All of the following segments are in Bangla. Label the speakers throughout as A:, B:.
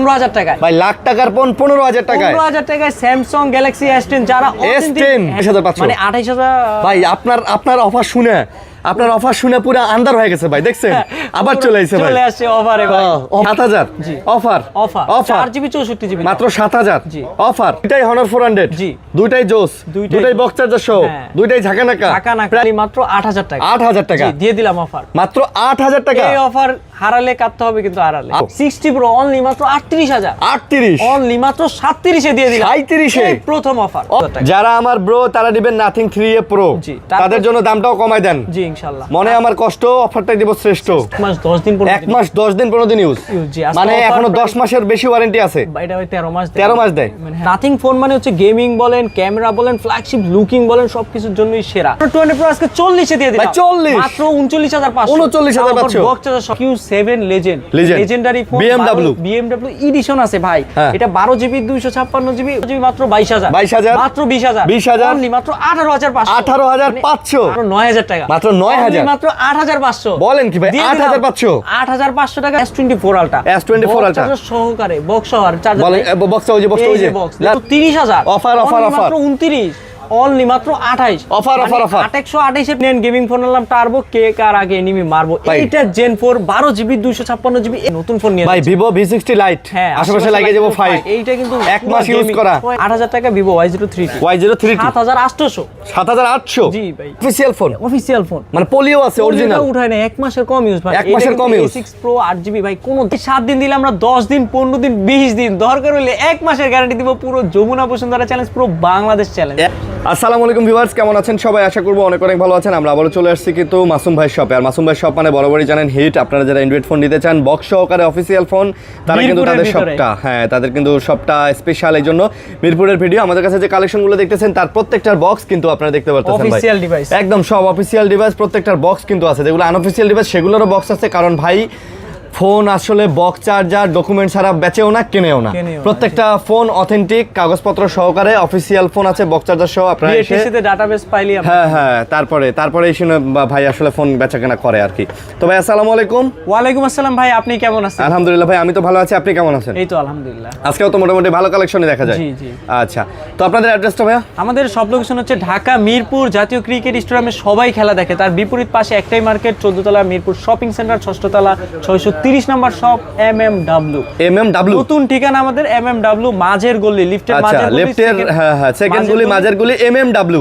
A: 15,000 টাকায়
B: ভাই লাখ টাকার ফোন 15,000 টাকায়
A: 15,000 টাকায় স্যামসাং গ্যালাক্সি S10 যারা
B: S10
A: মানে 28,000
B: ভাই আপনার অফার শুনে পুরো আন্দার হয়ে গেছে ভাই, দেখছেন আবার চলে আইছে ভাই,
A: চলে আসছে অফারে ভাই
B: 7,000
A: জি
B: অফার
A: 4GB 64GB
B: মাত্র 7,000
A: জি
B: অফার। দুটাই Honor 400
A: জি
B: দুটাই জোস, দুটাই বক্স চার্জার সহ, দুটাই ঝাঁকানাকা
A: প্রায় মাত্র 8,000 টাকা
B: 8,000 টাকা
A: দিয়ে দিলাম অফার
B: মাত্র 8,000 টাকা।
A: এই অফার হারালে কাটতে হবে কিন্তু হারালে 60 Pro অনলি মাত্র 38,000
B: 38
A: অনলি মাত্র 37 এ দিয়ে দিলাম
B: 37 এ
A: এই প্রথম অফার।
B: যারা আমার ব্রো তারা দিবেন নাথিং 3A Pro,
A: জি
B: তাদের জন্য দামটাও কমাই দেন
A: জি ইনশাআল্লাহ।
B: মনে আমার কষ্ট, অফারটাই দিব শ্রেষ্ঠ।
A: 1 মাস 10 দিন
B: 15 দিন ইউজ,
A: জি, আজকে
B: মানে
A: offer
B: এখনো
A: price
B: 10 মাসের বেশি ওয়ারেন্টি আছে।
A: এটা ভাই 13 মাস
B: 13 মাস দেয়।
A: নাথিং ফোন মানে হচ্ছে গেমিং বলেন, ক্যামেরা বলেন, ফ্ল্যাগশিপ লুকিং বলেন, সবকিছুর জন্যই সেরা। 20 Pro আজকে 40 এ দিয়ে দিলাম
B: ভাই 40
A: মাত্র 39,500
B: 39,500
A: box charger Q7 legendary phone BMW edition আছে ভাই, এটা 12GB 256GB মাত্র 22,000 মাত্র 20,000 অনলি মাত্র 18,500
B: 18,500
A: 9,000 টাকা
B: মাত্র 9,000
A: মাত্র 8,500
B: বলেন কি ভাই
A: 8,500 টাকা S24 Ultra সহকারে বক্স চার্জার
B: বলেন বক্সটা ওই যে
A: 30,000
B: অফার
A: মাত্র 29 অনলি মাত্র 28
B: অফার
A: 828 এ নেন গেমিং ফোন নিলাম টার্বো কে কার আগে এনিমি মারবো। এটা Gen 4 12GB 256GB নতুন ফোন নিয়ে
B: ভাই Vivo V60 Lite আশেপাশে লাগিয়ে দেব 5
A: এইটা কিন্তু
B: 1 মাস ইউজ করা
A: 8,000 টাকা Vivo Y03 7,800 জি ভাই অফিশিয়াল ফোন মানে
B: পোলিও আছে অরিজিনাল
A: উঠায় না 1 মাসের কম ইউজ ভাই
B: 1 মাসের কম ইউজ
A: 6 Pro 8GB ভাই কোন 7 দিন দিলে আমরা 10 দিন 15 দিন 20 দিন দরকার হলে 1 মাসের গ্যারান্টি দিব পুরো যমুনা বসুন্ধরা চ্যালেঞ্জ পুরো বাংলাদেশ চ্যালেঞ্জ।
B: আসসালামু আলাইকুম ভিউয়ার্স, কেমন আছেন সবাই? আশা করব অনেক ভালো আছেন। আমরা আবারো চলে আসছি কিন্তু মাসুম ভাই শপে। আর মাসুম ভাই শপ মানে বরাবরই জানেন হিট। আপনারা যারা অ্যান্ড্রয়েড ফোন নিতে চান বক্স সহকারে অফিসিয়াল ফোন, তারা কিন্তু তাদের শপটা তাদের কিন্তু শপটা স্পেশাল। এই জন্য মিরপুরের ভিডিও আমাদের কাছে যে কালেকশনগুলো দেখতেছেন তার প্রত্যেকটার বক্স কিন্তু আপনারা দেখতে পারতেছেন ভাই,
A: অফিসিয়াল ডিভাইস
B: একদম সব অফিসিয়াল ডিভাইস। প্রত্যেকটার বক্স কিন্তু আছে, যেগুলো আনঅফিসিয়াল ডিভাইস সেগুলোরও বক্স আছে। কারণ ভাই ফোন আসলে বক্স চার্জার ডকুমেন্ট ছাড়া বেচেও না কেনেও না, প্রত্যেকটা ফোন অথেন্টিক কাগজপত্র সহকারে অফিসিয়াল ফোন আছে বক্স চার্জার সহ। আপনারা
A: এসে ডাটাবেস পাইলি
B: হ্যাঁ তারপরে এসে ভাই আসলে ফোন বেচাকেনা করে আর কি। তো ভাই আসসালামু আলাইকুম।
A: ওয়ালাইকুম আসসালাম ভাই, আপনি কেমন আছেন?
B: আলহামদুলিল্লাহ ভাই, আমি তো ভালো আছি, আপনি কেমন আছেন?
A: এই তো আলহামদুলিল্লাহ,
B: আজকেও তো মোটামুটি ভালো কালেকশনই দেখা যায়।
A: জি জি
B: আচ্ছা, তো আপনাদের অ্যাড্রেসটা ভাইয়া?
A: আমাদের সব লোকেশন হচ্ছে ঢাকা মিরপুর জাতীয় ক্রিকেট স্টেডিয়ামে সবাই খেলা দেখে, তার বিপরীত পাশে একটাই মার্কেট 14 তলা মিরপুর শপিং সেন্টার 6ষ্ঠ তলা 630 নম্বর শপ MMW নতুন ঠিকানা আমাদের MMW মাঝের গলি লিফটের মাঝের গলি
B: লিফটের সেকেন্ড গলি মাঝের গলি MMW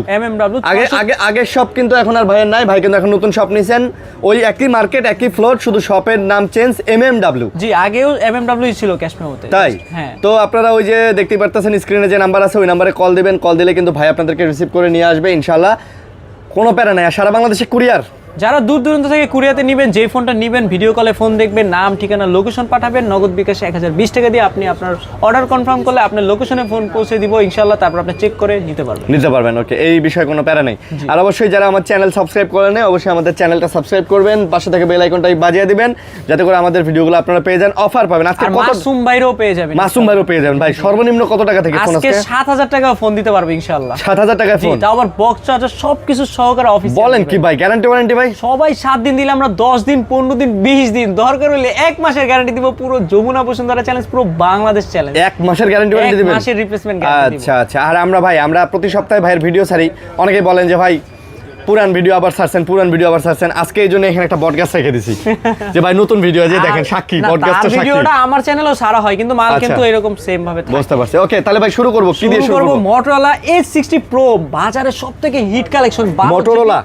B: আগে শপ কিন্তু এখন আর ভাইয়ের নাই, ভাই কিন্তু এখন নতুন শপ নিছেন, ওই একই মার্কেট একই ফ্লোর, শুধু শপের নাম চেঞ্জ MMW।
A: জি আগেও MMW ছিল ক্যাশ মেমোতে,
B: তাই তো আপনারা ওই যে দেখতে পারতেছেন স্ক্রিনে যে নাম্বার আছে ওই নম্বরে কল দিবেন, কল দিলে কিন্তু ভাই আপনাদেরকে রিসিভ করে নিয়ে আসবে ইনশাআল্লাহ, কোনো প্যারা নাই। সারা বাংলাদেশে কুরিয়ার,
A: যারা দূর দূরান্ত থেকে কুরিয়াতে নেবেন, যে ফোনটা নেবেন ভিডিও কলে ফোন দেখবেন, নাম ঠিকানা লোকেশন পাঠাবেন, নগদ বিকাশে 1020 টাকা দিয়ে আপনি আপনার অর্ডার কনফার্ম করলে আপনার লোকেশনে ফোন পৌঁছে দিব ইনশাআল্লাহ, তারপর আপনি চেক করে নিতে পারবেন। ওকে, এই বিষয়ে কোনো প্যারা নেই। আর অবশ্যই যারা আমার চ্যানেল সাবস্ক্রাইব করেন নাই অবশ্যই আমাদের চ্যানেলটা সাবস্ক্রাইব করবেন, পাশে থেকে বেল আইকনটা বাজিয়ে দিবেন যাতে করে আমাদের ভিডিওগুলো আপনারা পেয়ে যান, অফার পাবেন। আজকে মাসুম ভাইরও পেয়ে যাবেন ভাই,
B: সর্বনিম্ন কত টাকা থেকে ফোন
A: আজকে 7,000 টাকা ফোন দিতে পারবে ইনশাআল্লাহ।
B: 7,000 টাকা ফোন,
A: তাও আবার বক্স চার্জার সবকিছু সহকারে অফিস।
B: বলেন কি ভাই, গ্যারান্টি ওয়ারেন্টি ভাই
A: সবাই 7 দিন দিলে আমরা 10 দিন 15 দিন 20 দিন দরকার হলে 1 মাসের গ্যারান্টি দিব পুরো যমুনা বসুন্ধরা চ্যালেঞ্জ পুরো বাংলাদেশ চ্যালেঞ্জ।
B: 1 মাসের গ্যারান্টি ওয়ারেন্টি দিবেন,
A: 1 মাসের রিপ্লেসমেন্ট গ্যারান্টি।
B: আচ্ছা আর আমরা প্রতি সপ্তাহে ভাইয়ের ভিডিও ছাড়ি, অনেকেই বলেন যে ভাই পুরান ভিডিও আবার ছাড়ছেন, আজকে এই জন্য এখানে একটা বটগাছ রেখে দিছি যে ভাই নতুন ভিডিও যে দেখেন সাক্ষী, বটগাছটা সাক্ষী।
A: ভিডিওটা আমার চ্যানেলেও সারা হয় কিন্তু মাল কিন্তু এরকম সেম ভাবে থাকে।
B: বুঝতে পারছি। ওকে, তাহলে ভাই শুরু করব, কি দিয়ে শুরু করব?
A: Motorola A60 Pro বাজারে সবথেকে হিট কালেকশন,
B: Motorola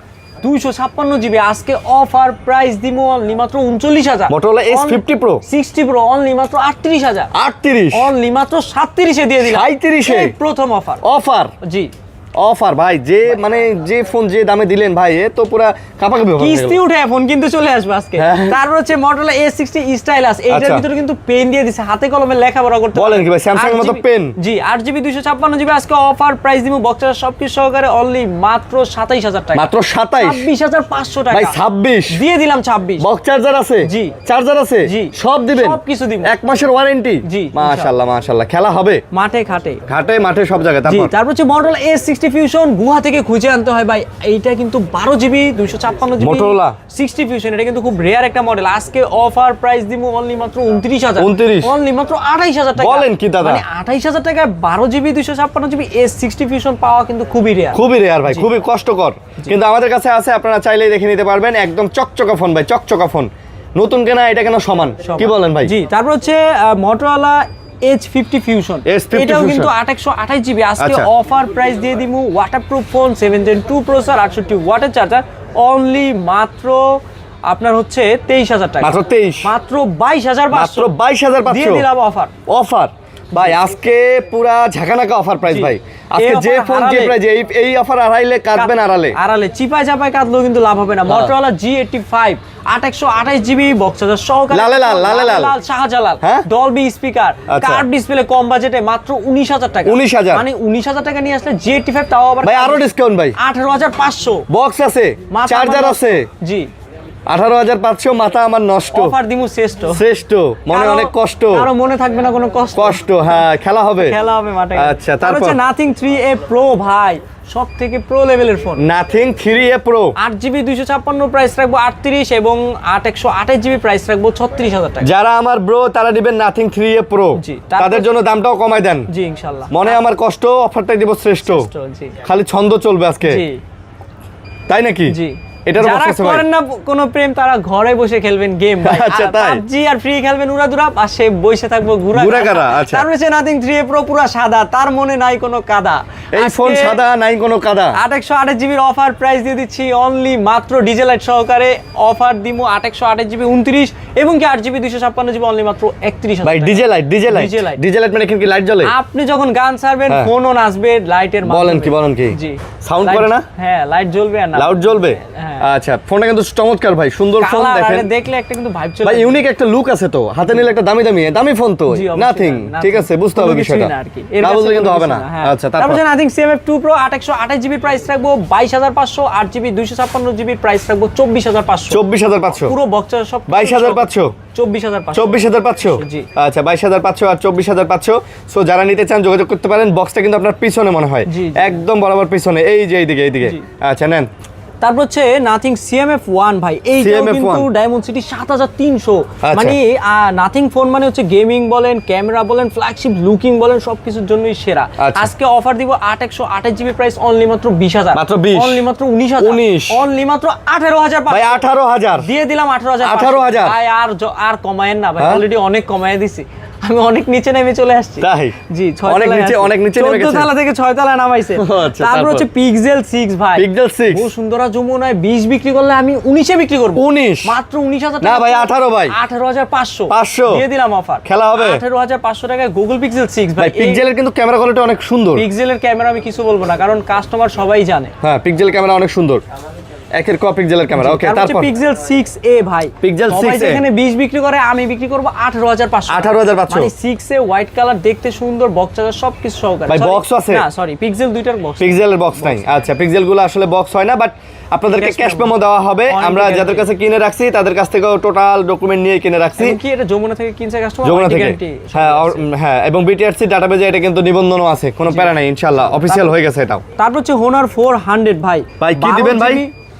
A: 256GB আজকে অফার প্রাইস দিমু অনলি মাত্র 39,000।
B: Motorola S50 Pro
A: 60 Pro only মাত্র 38,000 অনলি মাত্র 37 এ দিয়ে দিলাম।
B: 37 এ
A: প্রথম অফার
B: জি অফার ভাই, যে ফোন যে দামে দিলেন ভাই, এ তো পুরা কাপাকাপি হবে,
A: কিস্তি উঠে ফোন কিন্তু চলে আসবে আজকে। তারপর হচ্ছে Motorola A60 Stylus, এইটার ভিতরে কিন্তু পেন দিয়ে দিছে, হাতে কলমে লেখাপড়া করতে।
B: বলেন কি ভাই, স্যামসাং এর মতো পেন? জি
A: 8GB 256GB আজকে অফার প্রাইস দিমু বক্সের সবকিছু সহকারে অনলি মাত্র 27,000 টাকা।
B: মাত্র 27,500
A: টাকা
B: ভাই, 26
A: দিয়ে দিলাম। 26
B: বক্স চার্জার আছে,
A: জি
B: চার্জার আছে,
A: জি
B: সব দিবেন,
A: সবকিছু দিব,
B: 1 মাসের ওয়ারেন্টি।
A: জি
B: মাশাআল্লাহ খেলা হবে
A: মাঠে ঘাটে
B: সব জায়গায়।
A: তারপর হচ্ছে Motorola A60 60 ফিউশন গুহা থেকে খুঁজে আনতে হয় ভাই। এইটা কিন্তু 12 জিবি 256 জিবি
B: Motorola
A: 60 ফিউশন, এটা কিন্তু খুব রেয়ার একটা মডেল। আজকে অফার প্রাইস দিব অনলি মাত্র 29,000,
B: 29
A: অনলি মাত্র 28,000 টাকা।
B: বলেন কি দাদা,
A: মানে 28,000 টাকায় 12 জিবি 256 জিবি S60 ফিউশন পাওয়া কিন্তু খুবই রেয়ার,
B: খুবই রেয়ার ভাই, খুবই কষ্টকর, কিন্তু আমাদের কাছে আছে, আপনারা চাইলেই দেখে নিতে পারবেন। একদম চকচকা ফোন ভাই, চকচকা ফোন, নতুন কেনা এটা কেনা সমান, কি বলেন ভাই?
A: জি। তারপর হচ্ছে Motorola H50 ফিউশন, এটাও কিন্তু 828 জিবি। আজকে অফার প্রাইস দিয়ে দিমু ওয়াটারপ্রুফ ফোন, 7 Gen 2 প্রসেসর, 68 ওয়াটের চার্জার, অনলি মাত্র আপনার হচ্ছে 23,000 টাকা,
B: মাত্র 23,
A: মাত্র 22,500,
B: মাত্র 22,500
A: দিয়ে দিলাম অফার।
B: অফার ভাই, আজকে পুরা ঝাঁকানাকা অফার প্রাইস ভাই। আজকে যে ফোন যে প্রাইস, এই অফার আড়াইলে কাটবেন, আড়ালে
A: চিপায় চাপায় কাটলেও কিন্তু লাভ হবে না। Motorola G85 828 GB box charger সহকারে, লাল শাহজালাল ডলবি স্পিকার, কার্ভ ডিসপ্লে, কম বাজেটে মাত্র 19,000 টাকা।
B: 19,000
A: মানে 19,000 টাকা নিয়ে আসলে G85 তাও আবার
B: ভাই আরো ডিসকাউন্ট ভাই,
A: 18,500
B: বক্স আছে, চার্জার আছে।
A: জি,
B: 18,500, মাথা আমার নষ্ট।
A: অফার দিমু শ্রেষ্ঠ,
B: মনে অনেক কষ্ট,
A: আর মনে থাকবে না কোনো কষ্ট।
B: হ্যাঁ, খেলা হবে মাঠে। আচ্ছা, তারপর
A: হচ্ছে Nothing 3A Pro ভাই, সব থেকে প্রো লেভেলের phone.
B: Nothing 3A Pro
A: 8GB 256 price রাখবো 38 এবং 128 জিবি প্রাইস রাখবো 36,000 টাকা।
B: যারা আমার ব্রো তারা দিবেন Nothing 3A Pro, তাদের জন্য দামটাও কমাই দেন।
A: জি ইনশাআল্লাহ।
B: মনে আমার কষ্ট, অফারটাই দিব শ্রেষ্ঠ।
A: জি,
B: খালি ছন্দ চলবে আজকে।
A: জি,
B: তাই নাকি?
A: জি।
B: যারা
A: করেন না কোনো প্রেম, তারা ঘরে বসে খেলবেন গেম ভাই।
B: আচ্ছা, তাই
A: PUBG আর ফ্রি খেলবেন উড়াদুরা, আর সে বসে থাকবো ঘুরাঘারা।
B: আচ্ছা,
A: তারপরে সে Nothing 3A Pro পুরো সাদা, তার মনে নাই কোনো কাদা।
B: এই ফোন সাদা, নাই কোনো কাদা।
A: 828 জিবির অফার প্রাইস দিয়ে দিচ্ছি অনলি মাত্র ডিজেলাইট সহকারে। অফার দিমু 828 জিবি 29 এবং কি 8 জিবি 256 জিবি অনলি মাত্র 31,000
B: ভাই। ডিজেলাইট মানে কি লাইট জ্বলে?
A: আপনি যখন গান ছাড়বেন, ফোনও নাচবে লাইটের মাধ্যমে।
B: বলেন কি?
A: জি,
B: সাউন্ড করে না?
A: হ্যাঁ, লাইট জ্বলবে আর না
B: লাউড জ্বলবে। আচ্ছা, ফোনটা কিন্তু চমৎকার ভাই, সুন্দর ফোন। দেখেন,
A: দেখলে একটা কিন্তু ভাইব চলে
B: ভাই, ইউনিক একটা লুক আছে তো, হাতে নিলে একটা দামি ফোন তো। Nothing, ঠিক আছে, বুঝতে হবে বিষয়টা, না বুঝলে কিন্তু হবে না। আচ্ছা, তারপর
A: Nothing CMF 2 Pro 828 GB price রাখবো 22,500, 8 জিবি 256 জিবি প্রাইস রাখবো 24,500।
B: 24,500
A: পুরো বক্সের সব
B: 22,500,
A: 24,500।
B: জি, আচ্ছা, 22,500 আর 24,500। সো যারা নিতে চান যোগাযোগ করতে পারেন। বক্সটা কিন্তু আপনার পিছনে মনে হয়, একদম বরাবর পিছনে, এই যে এইদিকে। আচ্ছা, নেন।
A: তারপর হচ্ছে Nothing CMF 1 ভাই, এইটাও কিন্তু ডায়মন্ড সিটি 7,300। মানে Nothing ফোন মানে হচ্ছে গেমিং বলেন, ক্যামেরা বলেন, ফ্ল্যাগশিপ লুকিং বলেন, সবকিছুর জন্যই সেরা। আজকে অফার দিব 828 জিবি প্রাইস অনলি মাত্র 20,000,
B: মাত্র 20,
A: অনলি মাত্র 19,000, অনলি মাত্র 18,000
B: ভাই। 18,000
A: দিয়ে দিলাম, 18,000 ভাই। আর কমায়েন না ভাই, অলরেডি অনেক কমায় দিছি। আমি অনেক নিচে নেমে চলে আসছি।
B: তাই?
A: জি,
B: অনেক নিচে নেমে গেছে,
A: 14 তলা থেকে 6 তলায় নামাইছে।
B: আচ্ছা,
A: তারপর হচ্ছে Pixel 6 ভাই,
B: Pixel 6
A: বসুন্ধরা যমুনায় 20 বিক্রি করলে আমি 19 এ বিক্রি করব।
B: 19
A: মাত্র 19,000 টাকা।
B: না ভাই, 18 ভাই,
A: 18,500 দিয়ে দিলাম অফার।
B: খেলা হবে
A: 18,500 টাকায় Google Pixel 6 ভাই।
B: পিক্সেলের কিন্তু ক্যামেরা কোয়ালিটি অনেক সুন্দর।
A: পিক্সেলের ক্যামেরা আমি কিছু বলবো না, কারণ কাস্টমার সবাই জানে।
B: হ্যাঁ, পিক্সেল ক্যামেরা অনেক সুন্দর, একের কপি পিক্সেলের ক্যামেরা। ওকে, তারপর
A: Pixel 6a ভাই,
B: Pixel 6a
A: এখানে 20 বিক্রি করে, আমি বিক্রি করব 18,500।
B: 18,500
A: মানে 6a হোয়াইট কালার, দেখতে সুন্দর, বক্স চার্জার সবকিছু সহকারে।
B: ভাই, বক্স আছে
A: না, সরি, Pixel দুইটার বক্স,
B: পিক্সেলের বক্স নাই। আচ্ছা, পিক্সেল গুলো আসলে বক্স হয় না, বাট আপনাদেরকে ক্যাশ মেমো দেওয়া হবে। আমরা যাদের কাছে কিনে রাখছি তাদের কাছ থেকে টোটাল ডকুমেন্ট নিয়ে কিনে রাখছি।
A: কি এটা যমুনা থেকে কিনছে কাস্টমার?
B: যমুনা থেকে, হ্যাঁ, এবং বিটিআরসি ডাটাবেজে এটা কিন্তু নিবন্ধনও আছে, কোনো প্যারা নাই, ইনশাআল্লাহ অফিশিয়াল হয়ে গেছে এটাও।
A: তারপর হচ্ছে Honor 400 ভাই।
B: ভাই কি দিবেন ভাই?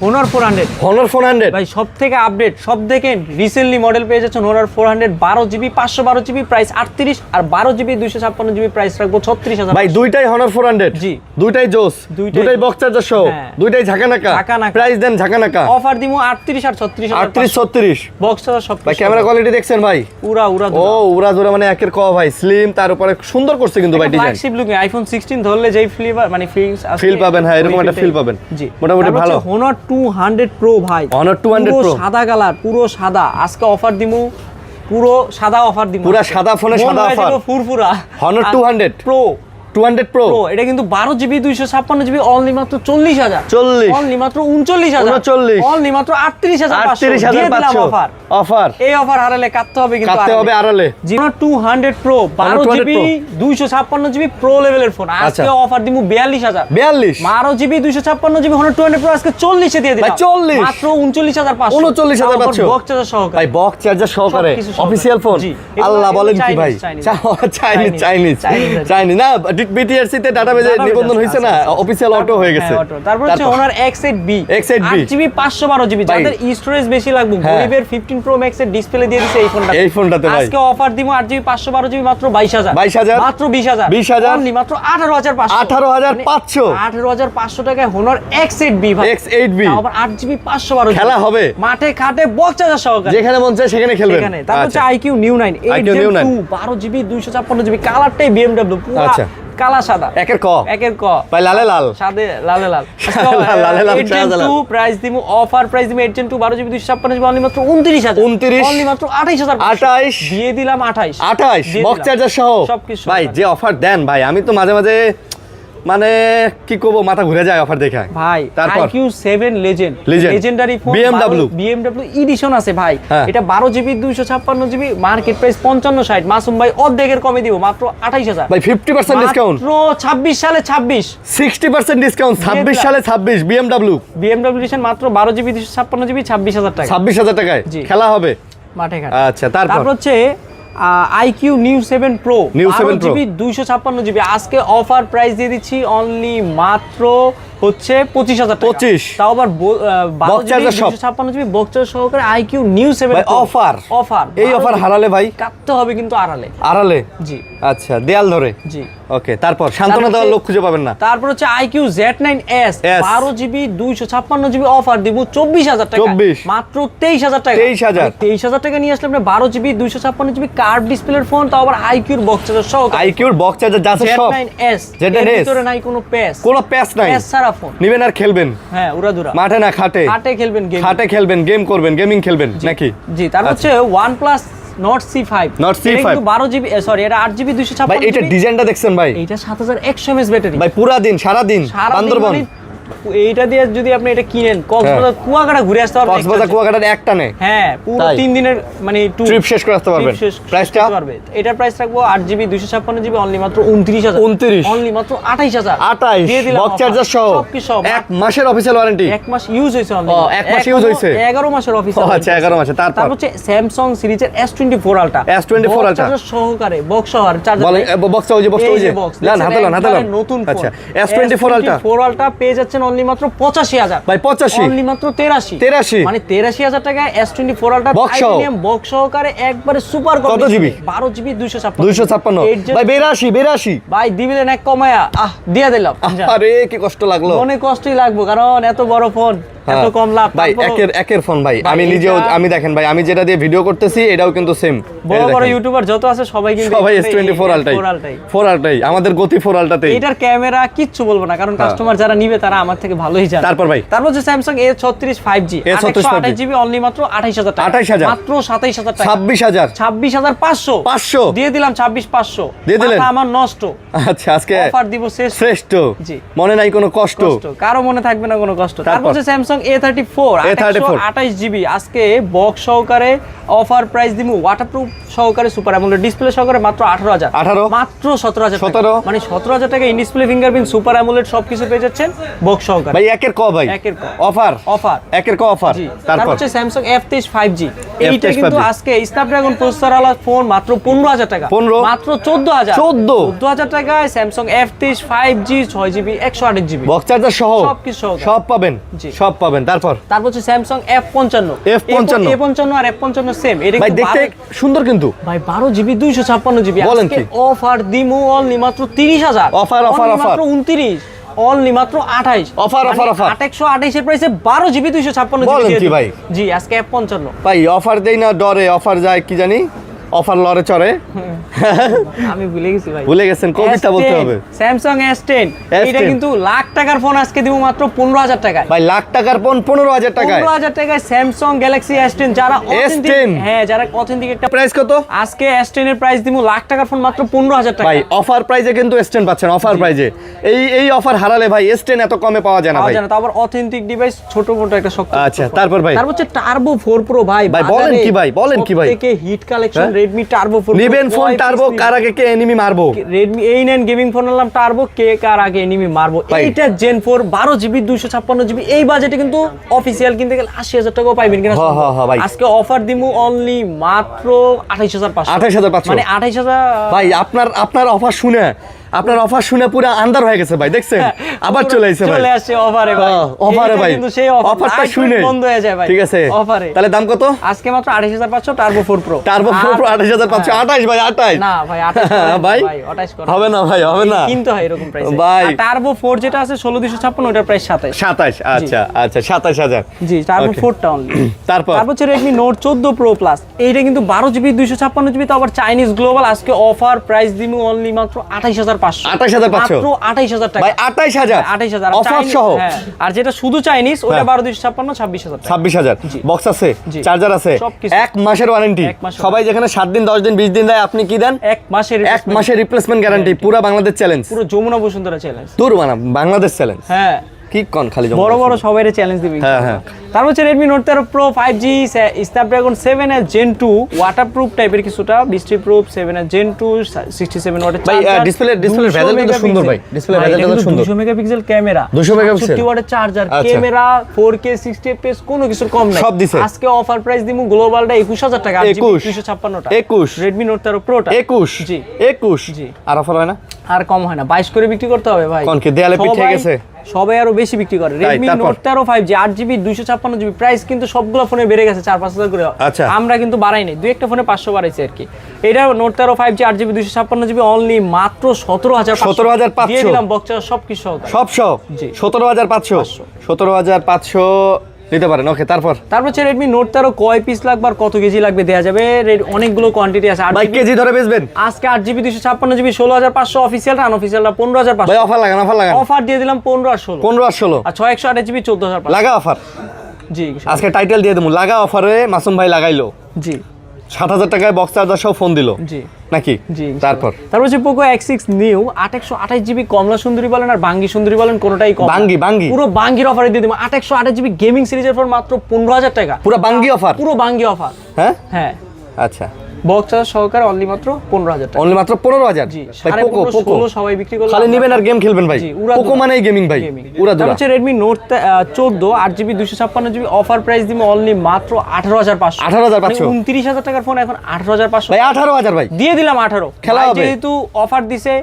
A: Honor 400 ভাই, সব থেকে আপডেট, সব থেকে রিসেন্টলি মডেল পেয়ে যাচ্ছেন Honor 400 12 জিবি 512 জিবি প্রাইস 38, আর 12 জিবি 256 জিবি প্রাইস রাখবো 36,000
B: ভাই। দুইটাই Honor 400,
A: জি,
B: দুইটাই জোস, দুইটাই বক্স চার্জার সহ, দুইটাই ঝাঁকানাকা। প্রাইস দেন ঝাঁকানাকা।
A: অফার দিমু 38 আর 36,000,
B: 38 36
A: বক্স চার্জার সব।
B: ভাই, ক্যামেরা কোয়ালিটি দেখছেন ভাই? উড়া ধরে, মানে একের ক ভাই, স্লিম, তার উপরে সুন্দর করছে কিন্তু ভাই ডিজাইন।
A: ফ্ল্যাগশিপ লুকিং, iPhone 16 ধরলে যেই ফ্লেভার, মানে ফিল
B: পাবেন। হ্যাঁ, এরকম একটা ফিল পাবেন।
A: জি,
B: মোটামুটি ভালো।
A: Honor 200 Pro ভাই,
B: Honor 200 Pro
A: সাদা কালার, পুরো সাদা। আজকে অফার দিমু পুরো সাদা অফার দিমু,
B: পুরো সাদা ফোনে সাদা অফার।
A: ফুরফুরা
B: Honor 200
A: Pro
B: 200 Pro,
A: এটা কিন্তু 12 জিবি 256 জিবি অনলি মাত্র 40,000,
B: 40
A: অনলি মাত্র 39,000,
B: 39
A: অনলি মাত্র 38,500 দিয়ে দিলাম অফার। এই অফার হারালে কাটতে হবে আড়ালে। Honor 200 Pro 12 GB 256 GB pro লেভেলের ফোন, আজকে অফার দিমু 42,000। 12 জিবি 256 জিবি Honor 200 Pro আজকে 40 এ দিয়ে দিলাম,
B: 40
A: মাত্র 39,500,
B: 39,500
A: বক্স চার্জার সহকারে।
B: ভাই, বক্স চার্জার সহকারে অফিশিয়াল ফোন। আল্লাহ, বলেন কি ভাই? চাইনিজ না, বিটিআরসি তে ডাটাবেজে নিবন্ধন হইছে না, অফিশিয়াল অটো হয়ে গেছে।
A: তারপর হচ্ছে Honor X8B 8GB 512GB, যাদের স্টোরেজ বেশি লাগবে, গরিবের 15 Pro Max এর ডিসপ্লে দিয়ে দিছে এই ফোনটাতে ভাই। আজকে অফার দিমু 8GB 512GB মাত্র 22000 মাত্র 20000 অনলি মাত্র 18500 18500 টাকায় Honor X8B ভাই, X8B আবার 8GB 512GB খেলা হবে মাঠে খাটে বক্স চার্জার সহকারে, যেখানে মন চায় সেখানে খেলবেন। তারপর হচ্ছে IQ New 9 8Gen 2 12GB 256GB, কালারটাই BMW পুরো কালা সাদা, একের ক ভাই, লালে লাল সাদে লালে লাল লালে লাল সাদা। প্রাইস দিমু অফার প্রাইস দিমু 8Gen 2 12GB 256GB অনলি মাত্র 29000 অনলি মাত্র 28000 দিয়ে দিলাম 28 বক্স চার্জার সহ ভাই। যে অফার দেন ভাই, আমি তো মাঝে মাঝে মানে কি করব, মাথা ঘুরে যায় অফার দেখে ভাই। তারপর IQ7 legendary phone, BMW edition আছে ভাই, এটা 12GB 256GB, market price 5560, Masum ভাই অর্ধেকের কমে দিব মাত্র 28000 ভাই, 50% ডিসকাউন্ট মাত্র 26 সালে 60% ডিসকাউন্ট 26 সালে 26 BMW এডিশন মাত্র 12GB 256GB 26000 টাকা, 26000 টাকায় খেলা হবে মাঠে ঘাটে। আচ্ছা তারপর হচ্ছে IQ New 7 Pro 12GB 256GB, আজকে অফার প্রাইস দিয়ে দিচ্ছি অনলি মাত্র হচ্ছে 25000 টাকা, তাও আবার 12GB 256GB বক্স চার্জার সহকারে IQ New 7 Pro অফার এই অফার হারালে ভাই কাটতে হবে, কিন্তু আড়ালে জি। আচ্ছা দেয়াল ধরে জি, ওকে। তারপর সান্তনা দেওয়ার লোক খুঁজে পাবেন না। তারপর হচ্ছে IQ Z9s 12GB 256GB offer দিব 24000 টাকা, মাত্র 23000 টাকা, 23000 টাকা নিয়ে আসলে আপনি 12GB 256GB কার্ভ ডিসপ্লের ফোন, তাও আবার IQ এর বক্স চার্জার সহ, IQ এর বক্স চার্জার যা আছে সব Z9s এর ভিতরে নাই কোনো প্যাচ নাই, প্যাচ ছাড়া ফোন নিবেন আর খেলবেন, হ্যাঁ উড়াদুরা মাঠে না খাটে খেলবেন, গেম করবেন, গেমিং খেলবেন নাকি জি। তারপর হচ্ছে OnePlus Nord C5 কিন্তু 12GB সরি এটা 8GB 256 ভাই। এটা ডিজাইনটা দেখছেন ভাই, এটা 7100 mAh ব্যাটারি ভাই, পুরা দিন সারা দিন বান্দরবন। এইটা দিয়ে যদি আপনি এটা কিনেন, কক্সবাজার কুয়াকাটা ঘুরে আসতে পারবেন, কক্সবাজার কুয়াকাটার একটা নেই, হ্যাঁ পুরো 3 দিনের মানে ট্রিপ শেষ করে আসতে পারবেন। প্রাইসটা পারবে, এটার প্রাইস রাখবো 8GB 256GB অনলি মাত্র 29000 অনলি মাত্র 28000 দিয়ে দিলাম বক্স চার্জার সহ, এক মাসের অফিশিয়াল ওয়ারেন্টি, এক মাস ইউজ হইছে অনলি, এক মাস ইউজ হইছে, 11 মাসের অফিশিয়াল, আচ্ছা 11 মাসে। তারপর হচ্ছে Samsung সিরিজের S24 Ultra চার্জার সহকারে বক্স সহ চার্জার, বলে বক্স ওই যে লান হাতে লান নতুন ফোন। আচ্ছা S24 Ultra পেয়ে যাচ্ছেন অনলি মাত্র 85000 ভাই, 85 অনলি মাত্র 83 মানে 83000 টাকায় S24 Ultra টাইটানিয়াম বক্স সহকারে একবারে সুপার কত জিবি, 12GB 256 ভাই 82 ভাই দিবেন এক কমায়া দিয়া দিলাম। আরে কি কষ্ট লাগলো, মনে কষ্টই লাগবে, কারণ এত বড় ফোন এত কম লাভ ভাই, একের ফোন ভাই। আমি নিজেও আমি দেখেন ভাই, আমি যেটা দিয়ে ভিডিও করতেছি এটাও কিন্তু সেম, বড় বড় ইউটিউবার যত আছে সবাই কিন্তু সবাই S24 Ultra আমাদের গতি 4 Ultra তে। এটার ক্যামেরা কিচ্ছু বলবো না, কারণ কাস্টমার যারা নিবে তারা আমার থেকে ভালোই জানে। তারপর হচ্ছে Samsung A36 5G 128GB only মাত্র 28000 টাকা, মাত্র 27000 টাকা, 26500 দিয়ে দিলাম, 26500 দিয়ে দিলেন, আমার নষ্ট। আচ্ছা আজকে অফার দিব শ্রেষ্ঠ জি, মনে নাই কোনো কষ্ট, কারো মনে থাকবে না কোনো কষ্ট। তারপর হচ্ছে Samsung A34 128GB, আজকে বক্স সহকারে অফার প্রাইস দিমু, ওয়াটারপ্রুফ সহকারে সুপার অ্যামোলেড ডিসপ্লে সহকারে মাত্র 18000 মাত্র 17000 মানে 17000 টাকা in display fingerprint super AMOLED সবকিছু পেয়ে যাচ্ছেন বক্স সহকারে ভাই, একের ক অফার একের ক অফার। তারপর হচ্ছে Samsung F23 5G, এইটা কিন্তু আজকে স্ন্যাপড্রাগন প্রসেসর वाला ফোন মাত্র 15000 টাকা, মাত্র 14000 টাকায় Samsung F23 5G 6GB 128GB box charger সহ সবকিছু সব পাবেন, সব পাবেন। তারপর হচ্ছে Samsung F55 আর F55 সেম, এটা ভাই দেখতে সুন্দর কিন্তু ভাই, 12GB 256GB আজকে অফার দিমু অনলি মাত্র 30000 অফার মাত্র 29 অনলি মাত্র 28 অফার 828 এর প্রাইসে 12GB 256GB ভাই জি। আজকে F55 ভাই অফার দেই না ডরে, অফার যায় কি জানি, অফার লরে চড়ে, আমি ভুলে গেছি ভাই, ভুলে গেছেন কবিতা বলতে হবে। Samsung S10 এটা কিন্তু লাখ টাকার ফোন, আজকে দিব মাত্র 15000 টাকায় ভাই, লাখ টাকার ফোন 15000 টাকায়, 15000 টাকায় Samsung Galaxy S10 যারা অথেন্টিক, হ্যাঁ যারা অথেন্টিক একটা প্রাইস কত, আজকে S10 এর প্রাইস দিব লাখ টাকার ফোন মাত্র 15000 টাকা ভাই, অফার প্রাইসে কিন্তু S10 পাচ্ছেন, অফার প্রাইসে। এই অফার হারালে ভাই S10 এত কমে পাওয়া যায় না ভাই, তারপর অথেন্টিক ডিভাইস ছোট মোটো একটা শক্ত। আচ্ছা তারপর হচ্ছে Turbo 4 Pro ভাই, বলেন কি ভাই থেকে হিট কালেকশন Redmi Turbo 4 নিবেন ফোন, টার্বো কার আগে কে এনিমি মারবো, Redmi A9 গেমিং ফোন নিলাম টার্বো, কে কার আগে এনিমি মারবো, এইটা Gen 4 12GB 256GB, এই বাজেটে কিন্তু অফিশিয়াল কিনতে গেলে 80000 টাকাও পাইবেন কিনা। ভাই আজকে অফার দিমু অনলি মাত্র 28500 মানে 28000 ভাই। আপনার অফার শুনে
B: আপনার অফার শুনে পুরো আন্দার হয়ে গেছে ভাই, দেখছেন আবার চলে আইছে ভাই,
A: চলে আসছে অফারে ভাই,
B: অফারে ভাই,
A: কিন্তু সেই
B: অফারটা শুনে
A: বন্ধ হয়ে যায় ভাই,
B: ঠিক আছে
A: অফারে।
B: তাহলে দাম কত
A: আজকে মাত্র 28500 টার্বো 4 প্রো,
B: টার্বো 4 প্রো 28500, 28 ভাই 28
A: না ভাই 28
B: ভাই
A: 28 করে
B: হবে না ভাই, হবে না
A: কিন্তু হয় এরকম প্রাইসে
B: ভাই।
A: আর টার্বো 4 যেটা আছে 16256 ওটার প্রাইস 27।
B: 27, আচ্ছা আচ্ছা 27000
A: জি টার্বো
B: Okay.
A: 4টা অনলি।
B: তারপর
A: হচ্ছে Redmi Note 14 Pro Plus, এইটা কিন্তু 12GB 256GB, তো আবার চাইনিজ গ্লোবাল। আজকে অফার প্রাইস দিমু অনলি মাত্র 28500,
B: 28500
A: মাত্র 28000 টাকা
B: ভাই, 28000
A: 28000
B: অফার সহ।
A: আর যেটা শুধু চাইনিজ ওটা
B: হ্যাঁ।
A: 12256 26000 টাকা।
B: 26000
A: জি।
B: বক্স আছে,
A: জি।
B: চার্জার আছে,
A: সবকিছু।
B: 1 মাসের ওয়ারেন্টি।
A: এক মাসের।
B: সবাই যেখানে 7 দিন 10 দিন 20 দিন দেয়, আপনি কি দেন?
A: 1 মাসের
B: 1 মাসের রিপ্লেসমেন্ট গ্যারান্টি, পুরো বাংলাদেশ চ্যালেঞ্জ,
A: পুরো যমুনা বসুন্ধরা চ্যালেঞ্জ।
B: দূর বানা বাংলাদেশ চ্যালেঞ্জ।
A: হ্যাঁ
B: কি কোন খালি
A: বড় বড় সবাইরে চ্যালেঞ্জ দিবি।
B: হ্যাঁ, হ্যাঁ।
A: তারপর হচ্ছে Redmi Note 13 Pro 5G Snapdragon 7 Gen 2 waterproof টাইপের কিছুটা, বৃষ্টি প্রুফ 7 Gen 2 67 ওয়াটের
B: ভাই,
A: চার্জার।
B: ডিসপ্লে ভেজেল কিন্তু সুন্দর ভাই, ডিসপ্লে ভেজেল কিন্তু সুন্দর,
A: 200 মেগাপিক্সেল ক্যামেরা,
B: 200 মেগাপিক্সেল
A: 60 ওয়াটের চার্জার,
B: আচ্ছা।
A: ক্যামেরা 4K 60 fps কোনো কিছুর কম নাই।
B: সব দিছে।
A: আজকে অফার প্রাইস দিমু গ্লোবালটা 21000 টাকা,
B: 21
A: 256 টাকা,
B: 21
A: Redmi Note 13 Pro টা
B: 21
A: জি
B: 21
A: জি।
B: আর অফার হয় না?
A: আর কম হয় না, 22 করে বিক্রি করতে হবে ভাই।
B: কোন কি দেয়ালে পিঠ হয়ে
A: সবাই-
B: গেছে?
A: সবাই আরো বেশি বিক্রি করে। Redmi
B: তারপর?
A: Note 13 5G 8GB 256GB price কিন্তু সবগুলো ফোনে বেড়ে গেছে 4-5000 করে।
B: আচ্ছা।
A: আমরা কিন্তু বাড়াই নাই, দুই একটা ফোনে 500 বাড়াইছে আর কি। এটা Note 13 5G 8GB 256GB only মাত্র 17500
B: 17,500
A: দিয়ে দিলাম বক্স সবকিছু সহকারে।
B: সব সব
A: জি।
B: 17500 17500 নিতে পারেন। ওকে, তারপর
A: তারপর হচ্ছে Redmi Note 13 কয় পিস লাগবে আর কত কেজি লাগবে দেয়া যাবে, অনেকগুলো কোয়ান্টিটি আছে।
B: ভাই
A: 8GB
B: কেজি ধরে বেচবেন?
A: আজকে 8GB 256GB 16500 অফিসিয়ালটা, আনঅফিসিয়ালটা 15500।
B: ভাই অফার লাগান, অফার লাগান,
A: অফার দিয়ে দিলাম 15 আর 16
B: 15 আর 16
A: আর 6128GB 14500।
B: লাগা অফার।
A: জি
B: আজকে টাইটেল দিয়ে দেবো, লাগা অফারে মাসুম ভাই লাগাইলো,
A: জি
B: 7000 টাকায় বক্স চার্জার সহ ফোন দিল
A: জি
B: নাকি?
A: জি।
B: তারপর
A: হচ্ছে Poco X6 New 828GB কমলা সুন্দরী বলেন আর বাঙ্গি সুন্দরী বলেন কোনোটাই কম না।
B: বাঙ্গি
A: পুরো বাঙ্গির অফারে দিয়ে দেবো 828GB গেমিং সিরিজের ফোন মাত্র 15000 টাকা,
B: পুরো বাঙ্গি অফার।
A: পুরো বাঙ্গি অফার।
B: হ্যাঁ
A: হ্যাঁ
B: আচ্ছা,
A: বক্স চার্জার সহকারে অনলি মাত্র 15000 টাকা।
B: অনলি মাত্র 15000।
A: জি
B: ভাই পোকো
A: 15,
B: পোকো
A: 16 সবাই বিক্রি করলো,
B: খালি নেবেন আর গেম খেলবেন ভাই।
A: জি, উড়াধুরা।
B: পোকো মানেই গেমিং ভাই, উড়াধুরা।
A: তারপর হচ্ছে Redmi Note 14 8GB 256GB offer price দিমো অনলি মাত্র 18500।
B: 18500
A: 29000 টাকার ফোন এখন 18500
B: ভাই 18000 ভাই
A: দিয়ে দিলাম 18।
B: খেলা
A: ভাই
B: হবে।
A: যেহেতু অফার দিছে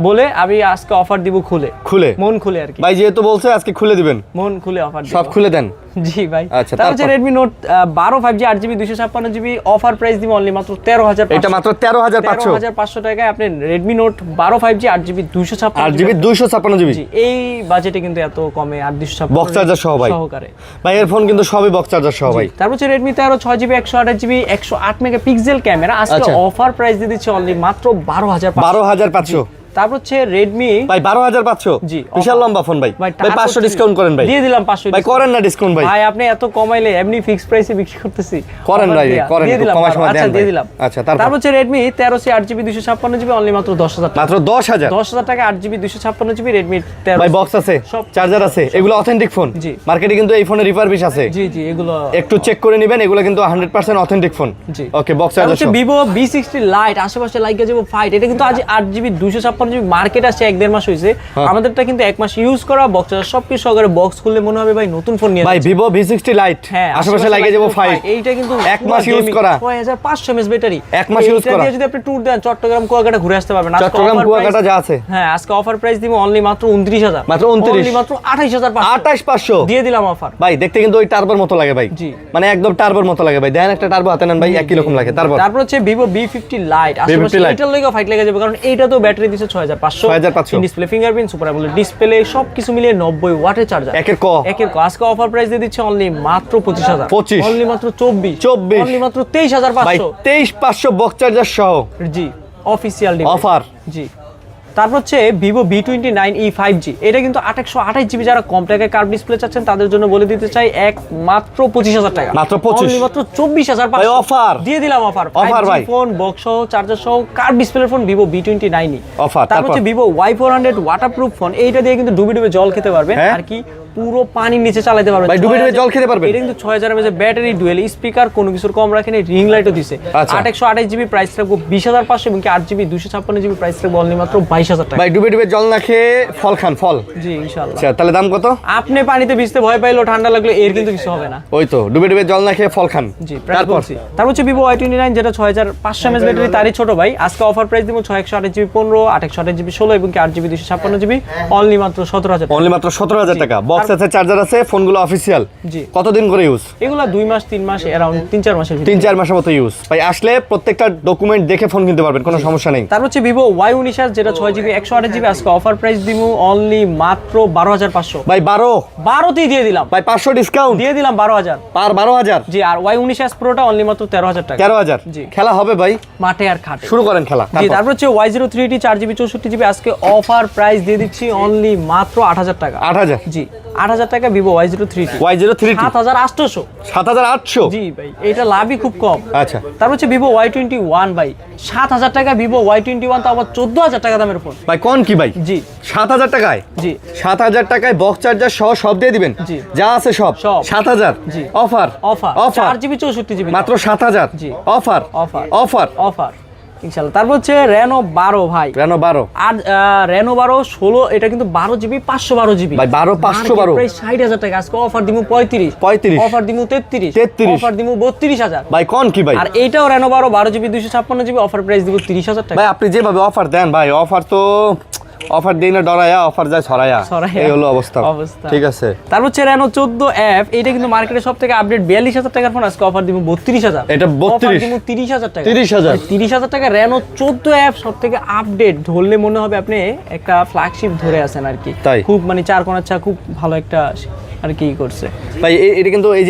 A: বলে আমি আজকে অফার দিব খুলে
B: খুলে
A: মন খুলে আর কি,
B: ভাই যেহেতু বলছে আজকে খুলে দিবেন,
A: মন খুলে অফার
B: সব খুলে দেন।
A: জি ভাই।
B: আচ্ছা,
A: তারপর হচ্ছে
B: তারপর?
A: Redmi Note 12 5G 8GB 256GB offer price দিব অনলি মাত্র 13500।
B: এটা মাত্র 13500
A: 13500 টাকায় আপনি Redmi Note 12 5G 8GB 256GB
B: 8GB 256GB
A: জি এই বাজেটে কিন্তু এত কমে আর 256
B: বক্স চার্জার সহ ভাই।
A: সহকারে
B: ভাই এর ফোন কিন্তু সবই বক্স চার্জার সহ ভাই।
A: তারপর হচ্ছে Redmi 13 6GB 128GB 108 megapixel camera আজকে
B: আচ্ছা।
A: অফার প্রাইস দিয়ে দিচ্ছে অনলি মাত্র 12500।
B: 12500
A: তারপর হচ্ছে Redmi
B: ভাই 12500
A: জি,
B: বিশাল লম্বা ফোন ভাই। ভাই
A: তারপর
B: 500
A: কি-
B: ডিসকাউন্ট করেন ভাই,
A: দিয়ে দিলাম 500
B: ভাই করেন না ডিসকাউন্ট ভাই।
A: ভাই আপনি এত কমাইলে এমনি ফিক্স প্রাইসে বিক্রি করতেছি,
B: করেন
A: offer
B: ভাই,
A: দিয়া।
B: করেন,
A: দিয়ে দিলাম
B: কমার সময়
A: আচ্ছা
B: দেন
A: দিয়ে
B: ভাই।
A: দিলাম।
B: আচ্ছা, তারপর?
A: তারপর হচ্ছে Redmi 13C 8GB 256GB only মাত্র 10000 টাকা,
B: মাত্র 10000
A: 10000 টাকা 8GB 256GB Redmi 13
B: ভাই বক্স আছে,
A: সব
B: চার্জার আছে, এগুলো অথেন্টিক ফোন।
A: জি।
B: মার্কেটে কিন্তু এই ফোনে রিফারবিশ আছে,
A: জি জি এগুলো
B: একটু চেক করে নেবেন, এগুলো কিন্তু 100% অথেন্টিক ফোন।
A: জি।
B: ওকে, বক্স
A: তারপর
B: চার্জার
A: হচ্ছে Vivo V60 Lite আশেপাশে লাইকা যাবো ফাইট, এটা কিন্তু আজ 8GB 256GB মার্কেট আসছে 1-1.5 মাস হয়েছে, আমাদেরটা কিন্তু 1 মাস ইউজ করা বক্স চার্জার সবকিছু সহকারে বক্স খুললে মনে হবে ভাই নতুন ফোন নিয়ে
B: ভাই ভিভো V60 লাইট
A: হ্যাঁ
B: আশেপাশে লাগিয়ে যাবো ফাইট,
A: এইটা কিন্তু
B: 1 মাস ইউজ করা,
A: 6500 mAh ব্যাটারি,
B: 1 মাস ইউজ করা।
A: যদি আপনি ট্যুর দেন চট্টগ্রাম কুয়াকাটা ঘুরে আসতে পারবেন। আজকে
B: চট্টগ্রাম
A: offer
B: কুয়াকাটা
A: price-
B: যা আছে,
A: হ্যাঁ আজকে অফার প্রাইস দিব অনলি মাত্র 29000,
B: মাত্র 29,
A: অনলি মাত্র 28500
B: 28500
A: দিয়ে দিলাম অফার।
B: ভাই দেখতে কিন্তু ওই টার্বোর মতো লাগে ভাই,
A: জি।
B: মানে একদম টার্বোর মতো লাগে ভাই। দেখেন একটা টার্বো হাতে নেন ভাই, একই রকম লাগে। তারপর
A: হচ্ছে Vivo V50 Lite
B: V50 Lite।
A: এটার লাগা ফাইট লেগে যাবে কারণ এইটা তো ব্যাটারি দিচ্ছে 6500, display fingerprint super AMOLED display সবকিছু মিলিয়ে 90 ওয়াটের চার্জার,
B: একের
A: আজকে অফার প্রাইস দিয়ে দিচ্ছে অনলি মাত্র 25000,
B: 25,
A: অনলি মাত্র 24, অনলি মাত্র
B: ভাই
A: 23500
B: 23500 বক্স চার্জার সহ
A: জি অফিসিয়াল
B: অফার।
A: জি। তারপর হচ্ছে Vivo V29e 5G, এটা কিন্তু 828GB যারা কম টাকায় কার্ভ ডিসপ্লে চাচ্ছেন তাদের জন্য বলে দিতে চাই এক মাত্র 25000 টাকা,
B: মাত্র 25,
A: অনলি মাত্র 24500
B: ভাই অফার
A: দিয়ে দিলাম অফার।
B: অফার ভাই,
A: ফোন বক্স সহ চার্জার সহ কার্ভ ডিসপ্লের ফোন Vivo V29e
B: অফার।
A: তারপর হচ্ছে Vivo Y400 ওয়াটারপ্রুফ ফোন, এইটা দিয়ে কিন্তু ডুবে ডুবে জল খেতে পারবেন
B: হ্যাঁ?
A: আর কি পুরো পানির নিচে চালাতে পারবেন
B: ভাই ডুবে ডুবে জল খেতে পারবেন।
A: এটা কিন্তু 6000 mAh ব্যাটারি, ডুয়েল স্পিকার, কোনো কিছুর কম রাখেনি, রিং লাইটও দিছে।
B: আচ্ছা।
A: 828GB প্রাইস রাখবো 20500 এবং কি 8GB 256GB প্রাইস রাখবো অনলি মাত্র 22000 টাকা।
B: ভাই ডুবে ডুবে জল না খেয়ে ফল খান ফল।
A: জি ইনশাআল্লাহ।
B: আচ্ছা তাহলে দাম কত?
A: আপনি পানিতে ভিজতে ভয় পাইলো, ঠান্ডা লাগলো, এর কিন্তু কিছু হবে না।
B: ওই তো ডুবে ডুবে জল না খেয়ে ফল খান।
A: জি তারপর হচ্ছে Vivo Y29 যেটা 6500 mAh ব্যাটারি, তারই ছোট ভাই। আজকে অফার প্রাইস দিব 6128GB 15, 828GB 16 এবং কি 8GB 256GB অনলি মাত্র 17000 টাকা।
B: অনলি মাত্র 17000 টাকা। বক্স আছে, চার্জার আছে, ফোনগুলো অফিসিয়াল।
A: জি।
B: কতদিন করে ইউজ?
A: এগুলা 2 মাস 3 মাস অ্যারাউন্ড 3-4 মাসের ভিতরে।
B: 3-4 মাসের মতো ইউজ। ভাই আসলে প্রত্যেকটা ডকুমেন্ট দেখে ফোন কিনতে পারবেন, কোনো সমস্যা নেই।
A: তারপর হচ্ছে Vivo Y19 যেটা 6GB 128GB, আজকে অফার প্রাইস দিব অনলি মাত্র 12500।
B: ভাই
A: 12 তেই দিয়ে দিলাম
B: ভাই 500 ডিসকাউন্ট
A: দিয়ে দিলাম 12000
B: পার 12000।
A: জি। আর Y19 Proটা অনলি মাত্র 13000 টাকা।
B: 13000।
A: জি।
B: খেলা হবে ভাই,
A: মাঠে আর খাটে।
B: শুরু করেন খেলা।
A: জি। তারপর হচ্ছে Y03T 4GB 64GB, আজকে অফার প্রাইস দিয়ে দিচ্ছি অনলি মাত্র 8000 টাকা।
B: 8000।
A: জি 8000 টাকা Vivo Y03T।
B: Y03T
A: 7800।
B: 7800।
A: জি ভাই এটা লাভই খুব কম।
B: আচ্ছা।
A: তারপর হচ্ছে Vivo Y21 ভাই 7000 টাকা। Vivo Y21 তো আবার 14000 টাকা দামের ফোন।
B: ভাই কোন কি ভাই?
A: জি
B: 7000 টাকায়?
A: জি
B: 7000 টাকায় বক্স চার্জার সহ সব দিয়ে দিবেন?
A: জি।
B: যা আছে সব
A: সব।
B: 7000।
A: জি।
B: Offer
A: offer
B: offer
A: 4GB 64GB
B: মাত্র 7000।
A: জি।
B: অফার
A: অফার
B: অফার
A: অফার ইনশাআল্লাহ। তারপর হচ্ছে Reno 12 ভাই।
B: Reno 12
A: আর Reno 12 16, এটা কিন্তু 12GB 512GB
B: ভাই 12 512
A: প্রায় 60000 টাকা। আজকে অফার দিমু 35, অফার দিমু 33,
B: 33,
A: অফার দিমু 32000।
B: ভাই কোন কি ভাই?
A: আর এইটাও Reno 12 12GB 256GB, offer price দিব 30000 টাকা।
B: ভাই আপনি যেভাবে অফার দেন ভাই, অফার তো অফার দিই না ডরায়া, অফার যায় ছড়ায়া, এই হলো অবস্থা। ঠিক আছে।
A: তারপর হচ্ছে Reno 14F, এটা কিন্তু মার্কেটে সবথেকে আপডেট 42000 টাকার ফোন, আজকে অফার দিব 32000।
B: এটা 32
A: অফার দিব 30000 টাকা।
B: 30000
A: 30000 টাকা Reno 14F সবথেকে আপডেট। ধরলে মনে হবে আপনি একটা ফ্ল্যাগশিপ ধরে আছেন আর কি।
B: তাই?
A: খুব মানে চার কোণার চা, খুব ভালো একটা আর কি করছে
B: ভাই। এটা কিন্তু এই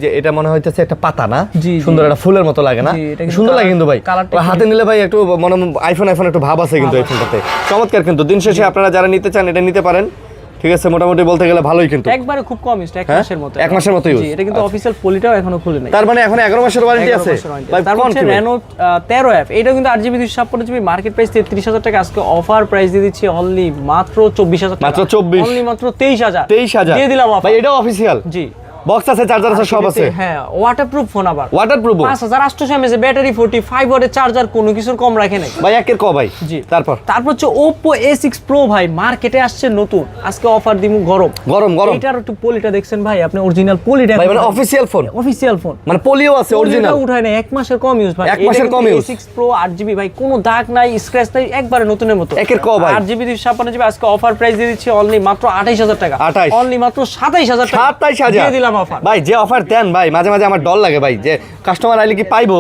B: যে এটা মনে হইতেছে একটা পাতা না?
A: জি,
B: সুন্দর একটা ফুলের মতো লাগে না?
A: জি, এটা কিন্তু
B: সুন্দর লাগে কিন্তু ভাই।
A: কালারটা
B: হাতে নিলে ভাই একটু মনে আইফোন একটু ভাব আছে কিন্তু এই ফোনটাতে। চমৎকার কিন্তু। দিন শেষে আপনারা যারা নিতে চান এটা নিতে পারেন। ঠিক আছে, মোটামুটি বলতে গেলে ভালোই কিন্তু।
A: একবারে খুব কম ইউজ, 1 মাসের মতো।
B: 1 মাসের মতো ইউজ।
A: জি, এটা কিন্তু অফিশিয়াল পলিটাও এখনো খুলে নাই।
B: তার মানে এখন 11 মাসের ওয়ারেন্টি আছে ভাই।
A: তারপর হচ্ছে Reno 13F, এটা কিন্তু 8GB 256GB, মার্কেট প্রাইস 33000 টাকা। আজকে অফার প্রাইস দিয়ে দিচ্ছি অনলি মাত্র 24000 টাকা।
B: মাত্র 24,
A: অনলি মাত্র 23000
B: দিয়ে
A: দিলাম অফার
B: ভাই। এটাও অফিশিয়াল।
A: জি।
B: বক্স আছে, চার্জার আছে, সব আছে।
A: হ্যাঁ ওয়াটারপ্রুফ ফোন, আবার
B: ওয়াটারপ্রুফ
A: 5800 mAh ব্যাটারি, 45 ওয়াটের চার্জার, কোনো কিছুর কম রাখে নাই
B: ভাই। একের ক ভাই।
A: জি।
B: তারপর
A: হচ্ছে Oppo A6 Pro ভাই, মার্কেটে আসছে নতুন, আজকে অফার দিমু গরম। এটার একটু পলিটা দেখছেন ভাই আপনি, অরিজিনাল পলিটা
B: ভাই, মানে অফিশিয়াল ফোন,
A: অফিশিয়াল ফোন,
B: মানে পলিও আছে অরিজিনাল,
A: উঠায় না। 1 মাসের কম ইউজ ভাই।
B: 1 মাসের কম ইউজ।
A: A6 Pro 8GB ভাই, কোনো দাগ নাই, স্ক্র্যাচ নাই, একবারে নতুনের মতো।
B: একের ক ভাই।
A: 8GB 256GB, আজকে অফার প্রাইস দিয়ে দিচ্ছি অনলি মাত্র 28000 টাকা।
B: 28,
A: অনলি মাত্র 27000 টাকা।
B: 27000
A: দিয়ে দিলাম অফার
B: ভাই। যে অফার দেন ভাই, মাঝে মাঝে আমার ডর লাগে ভাই, যে কাস্টমার আইলে কি পাইবো?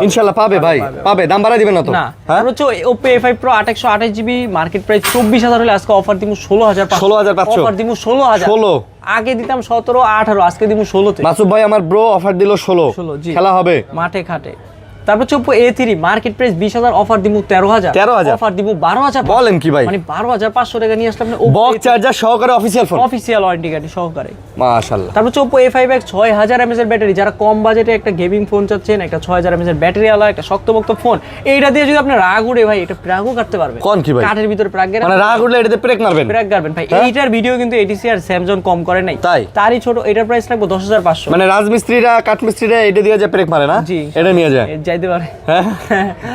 B: ইনশাআল্লাহ পাবে ভাই, পাবে। দাম বাড়াই দিবেন না তো?
A: না। আর হচ্ছে Oppo A5 Pro 828GB, market price 24000 হলে আজকে অফার দিমু 16500। অফার দিমু 16000।
B: 16
A: আগে দিতাম 17 18, আজকে দিমু 16 তে।
B: মাসুদ ভাই আমার ব্রো অফার দিল 16।
A: জি।
B: খেলা হবে
A: মাঠে খাটে। তারপর হচ্ছে Oppo A3, market price 20000, offer দিমু 13000। অফার দিমু 12000।
B: বলেন কি ভাই?
A: মানে 12500 টাকা নিয়ে আসলে আপনি
B: বক্স চার্জার সহকারে অফিশিয়াল ফোন,
A: অফিশিয়াল ওয়ারেন্টি গাড়ি সহকারে।
B: মাশাআল্লাহ।
A: তারপর হচ্ছে Oppo A5X 6000 mAh এর ব্যাটারি, যারা কম বাজেটে একটা গেমিং ফোন চাচ্ছেন, একটা 6000 mAh এর ব্যাটারি আলা একটা শক্তপোক্ত ফোন, এইটা দিয়ে যদি আপনি রাগ উড়ে ভাই, এটা প্রাগও কাটতে পারবেন।
B: কোন কি ভাই?
A: কাঠের ভিতরে প্রাগ গেরা,
B: মানে রাগ উঠলে এটাতে ব্রেক মারবেন?
A: ব্রেক গারবেন ভাই। এইটার ভিডিও কিন্তু ATC আর Samsung কম করে নাই। তারই ছোট, এটার প্রাইস রাখবো 10500।
B: মানে রাজমিস্ত্রিরা কাঠমিস্ত্রিরা এটা দিয়ে যে ব্রেক মারে না?
A: জি।
B: এটা নিয়ে যায়,
A: যাইতে পারে।
B: হ্যাঁ।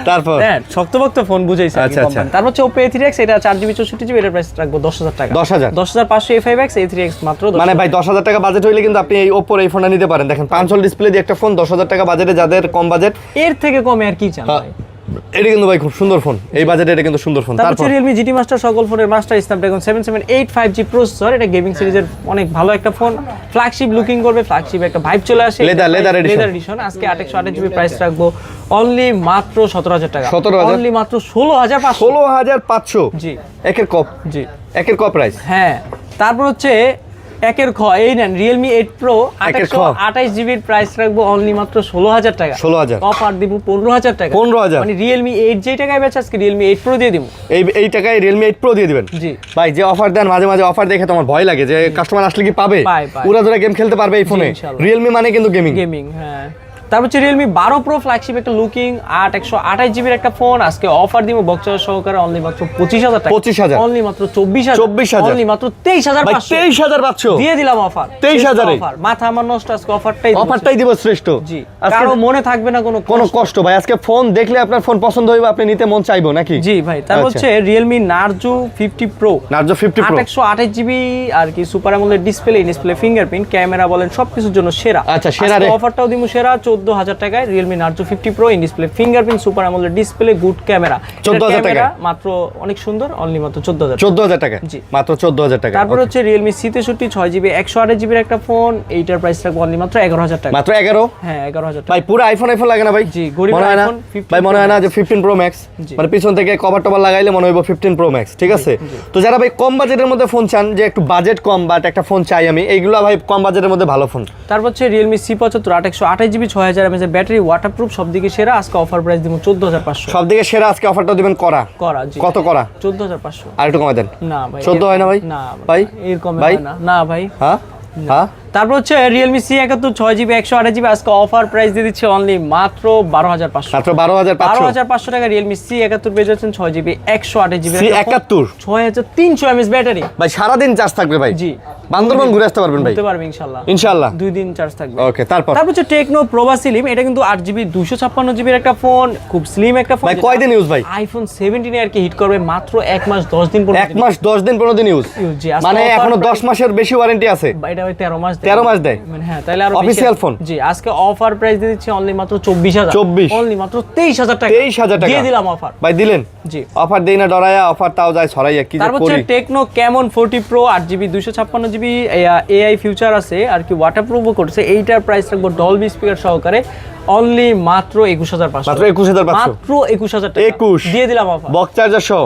B: তারপর
A: হ্যাঁ, শক্তপোক্ত ফোন বুঝাইছে।
B: আচ্ছা।
A: তারপর হচ্ছে Oppo A3X, এটা 4GB 64GB, এটার প্রাইস রাখবো 10000 টাকা।
B: 10500
A: A5X A3X মাত্র 10।
B: মানে ভাই 10000 টাকা বাজেট হইলে কিন্তু আপনি এই Oppo এই ফোনটা নিতে পারেন। দেখেন 5 ডিসপ্লে দিয়ে একটা ফোন, 10000 টাকা বাজেটে, যাদের কম বাজেট,
A: এর থেকে কমে আর কি চান ভাই?
B: এটা কিন্তু ভাই খুব সুন্দর ফোন, এই বাজেটে এটা কিন্তু সুন্দর ফোন।
A: তারপর Realme GT Master, সকল ফোনের মাস্টার, Snapdragon 778 5G প্রসেসর, এটা গেমিং সিরিজের অনেক ভালো একটা ফোন, ফ্ল্যাগশিপ লুকিং করবে, ফ্ল্যাগশিপ একটা ভাইব চলে আসে।
B: লেদার
A: এডিশন, আজকে 828GB প্রাইস রাখবো অনলি মাত্র 17000 টাকা।
B: 17000,
A: অনলি মাত্র 16500।
B: 16500
A: জি।
B: একের কপ।
A: জি।
B: একের কপ প্রাইস।
A: হ্যাঁ। তারপর হচ্ছে একের খ, এই নেন Realme 8 Pro 828GB এর প্রাইস রাখবো অনলি মাত্র 16000 টাকা।
B: 16000,
A: অফার দিব 15000 টাকা।
B: 15000,
A: মানে Realme 8 যে টাকায় বেচে, আজকে Realme 8 Pro দিয়ে দিব।
B: এই টাকায় Realme 8 Pro দিয়ে দিবেন।
A: জি
B: ভাই। যে অফার দেন, মাঝে মাঝে অফার দেখে তো আমার ভয় লাগে যে কাস্টমার আসলে কি পাবে, পুরা ধরে গেম খেলতে পারবে এই ফোনে। Realme মানে কিন্তু গেমিং।
A: হ্যাঁ। তারপর হচ্ছে রিয়েলমি 12 প্রো ফ্ল্যাগশিপ একটা লুকিং 128 জিবির একটা ফোন আজকে অফার দিব বক্স সহকারে অনলি মাত্র 25000 টাকা।
B: 25000
A: অনলি মাত্র 24000
B: 24000
A: অনলি মাত্র 23500
B: 23500
A: দিয়ে দিলাম অফার
B: 23000
A: অফার মাথা আমার নষ্ট আজকে অফারটাই
B: দিব শ্রেষ্ঠ।
A: জি
B: আজকে
A: কারো মনে থাকবে না কোনো
B: কষ্ট ভাই, আজকে ফোন দেখলে আপনার ফোন পছন্দ হইবে, আপনি নিতে মন চাইবো নাকি?
A: জি ভাই। তারপর হচ্ছে রিয়েলমি নার্জো 50 প্রো 128 জিবি আর কি super AMOLED display fingerprint camera বলেন সবকিছুর জন্য সেরা।
B: আচ্ছা সেরা রে
A: অফারটাও দিমু সেরা 14000 টাকায় Realme Narzo 50 pro in display fingerprint super AMOLED display good camera
B: 14000 টাকা
A: মাত্র অনেক সুন্দর অনলি মাত্র
B: 14000 টাকা
A: জি
B: মাত্র 14000 টাকা।
A: তারপর হচ্ছে রিয়েলমি C63 6 জিবি 128 জিবির একটা ফোন এইটার প্রাইস রাখবো অনলি মাত্র 11000 টাকা
B: মাত্র 11?
A: হ্যাঁ 11000 টাকা
B: ভাই পুরো আইফোন লাগে না ভাই?
A: জি গরিব আইফোন 15
B: ভাই মনে হয় না যে 15 প্রো ম্যাক্স মানে পিছন থেকে কভার টভার লাগাইলে মনে হইব 15 প্রো ম্যাক্স, ঠিক আছে? তো যারা ভাই কম বাজেটের মধ্যে ফোন চান, যে একটু বাজেট কম বাট একটা ফোন চাই আমি, এইগুলো ভাই কম বাজেটের মধ্যে ভালো ফোন।
A: তারপর হচ্ছে রিয়েলমি C75 128 জিবি 6000 mAh এর ব্যাটারি ওয়াটারপ্রুফ সবদিকে সেরা আজকে অফার প্রাইস দিব 14500
B: সবদিকে সেরা আজকে অফারটা দিবেন করা
A: জি
B: কত করা
A: 14500
B: আর একটু কমাই দেন
A: না ভাই
B: 14 হয় না ভাই?
A: না
B: ভাই
A: এরকম
B: ভাই
A: না ভাই
B: হ্যাঁ হ্যাঁ।
A: তারপর হচ্ছে রিয়েলমি C71 6 জিবি 128 জিবি আজকে অফার প্রাইস দিয়ে দিচ্ছে অনলি মাত্র 12500
B: মাত্র 12500
A: টাকা রিয়েলমি C71 পেয়ে যাচ্ছেন 6 GB 128 GB
B: C71
A: 6300 mAh battery
B: ভাই সারা দিন চার্জ থাকবে ভাই।
A: জি
B: বান্দরবান ঘুরে আসতে পারবেন ভাই?
A: ঘুরতে পারবে ইনশাআল্লাহ
B: ইনশাআল্লাহ
A: 2 দিন চার্জ থাকবে।
B: ওকে তারপর
A: হচ্ছে টেকনো প্রোভা স্লিম, এটা কিন্তু 8 জিবি 256 জিবির একটা ফোন, খুব স্লিম একটা ফোন।
B: ভাই কয়দিন ইউজ ভাই?
A: আইফোন 17 এ আর কি হিট করবে মাত্র 1 মাস 10 দিন পর্যন্ত।
B: 1 মাস 10 দিন 15 দিন ইউজ
A: জি
B: মানে এখনো 10 মাসের বেশি ওয়ারেন্টি আছে।
A: এটা ভাই 13 মাস
B: 13 মাস দেয়
A: মানে হ্যাঁ তাহলে আর
B: অফিশিয়াল ফোন।
A: জি আজকে অফার প্রাইস দিয়ে দিচ্ছি অনলি মাত্র 24000 অনলি মাত্র 23000 টাকা
B: 23000 টাকা
A: দিয়ে দিলাম অফার
B: ভাই। দিলেন
A: জি
B: অফার দেই না ডরায়া, অফার তাও যায় ছড়াইয়া কি যে
A: তারপর
B: করি।
A: Techno Camon 40 pro 8 GB 256 GB AI future আছে আর কি ওয়াটারপ্রুফও করছে, এইটার প্রাইস রাখবো ডলবি স্পিকার সহকারে অনলি মাত্র 21500
B: মাত্র 21500
A: মাত্র 21000 টাকা
B: 21
A: দিয়ে দিলাম অফার
B: বক্স চার্জার সহ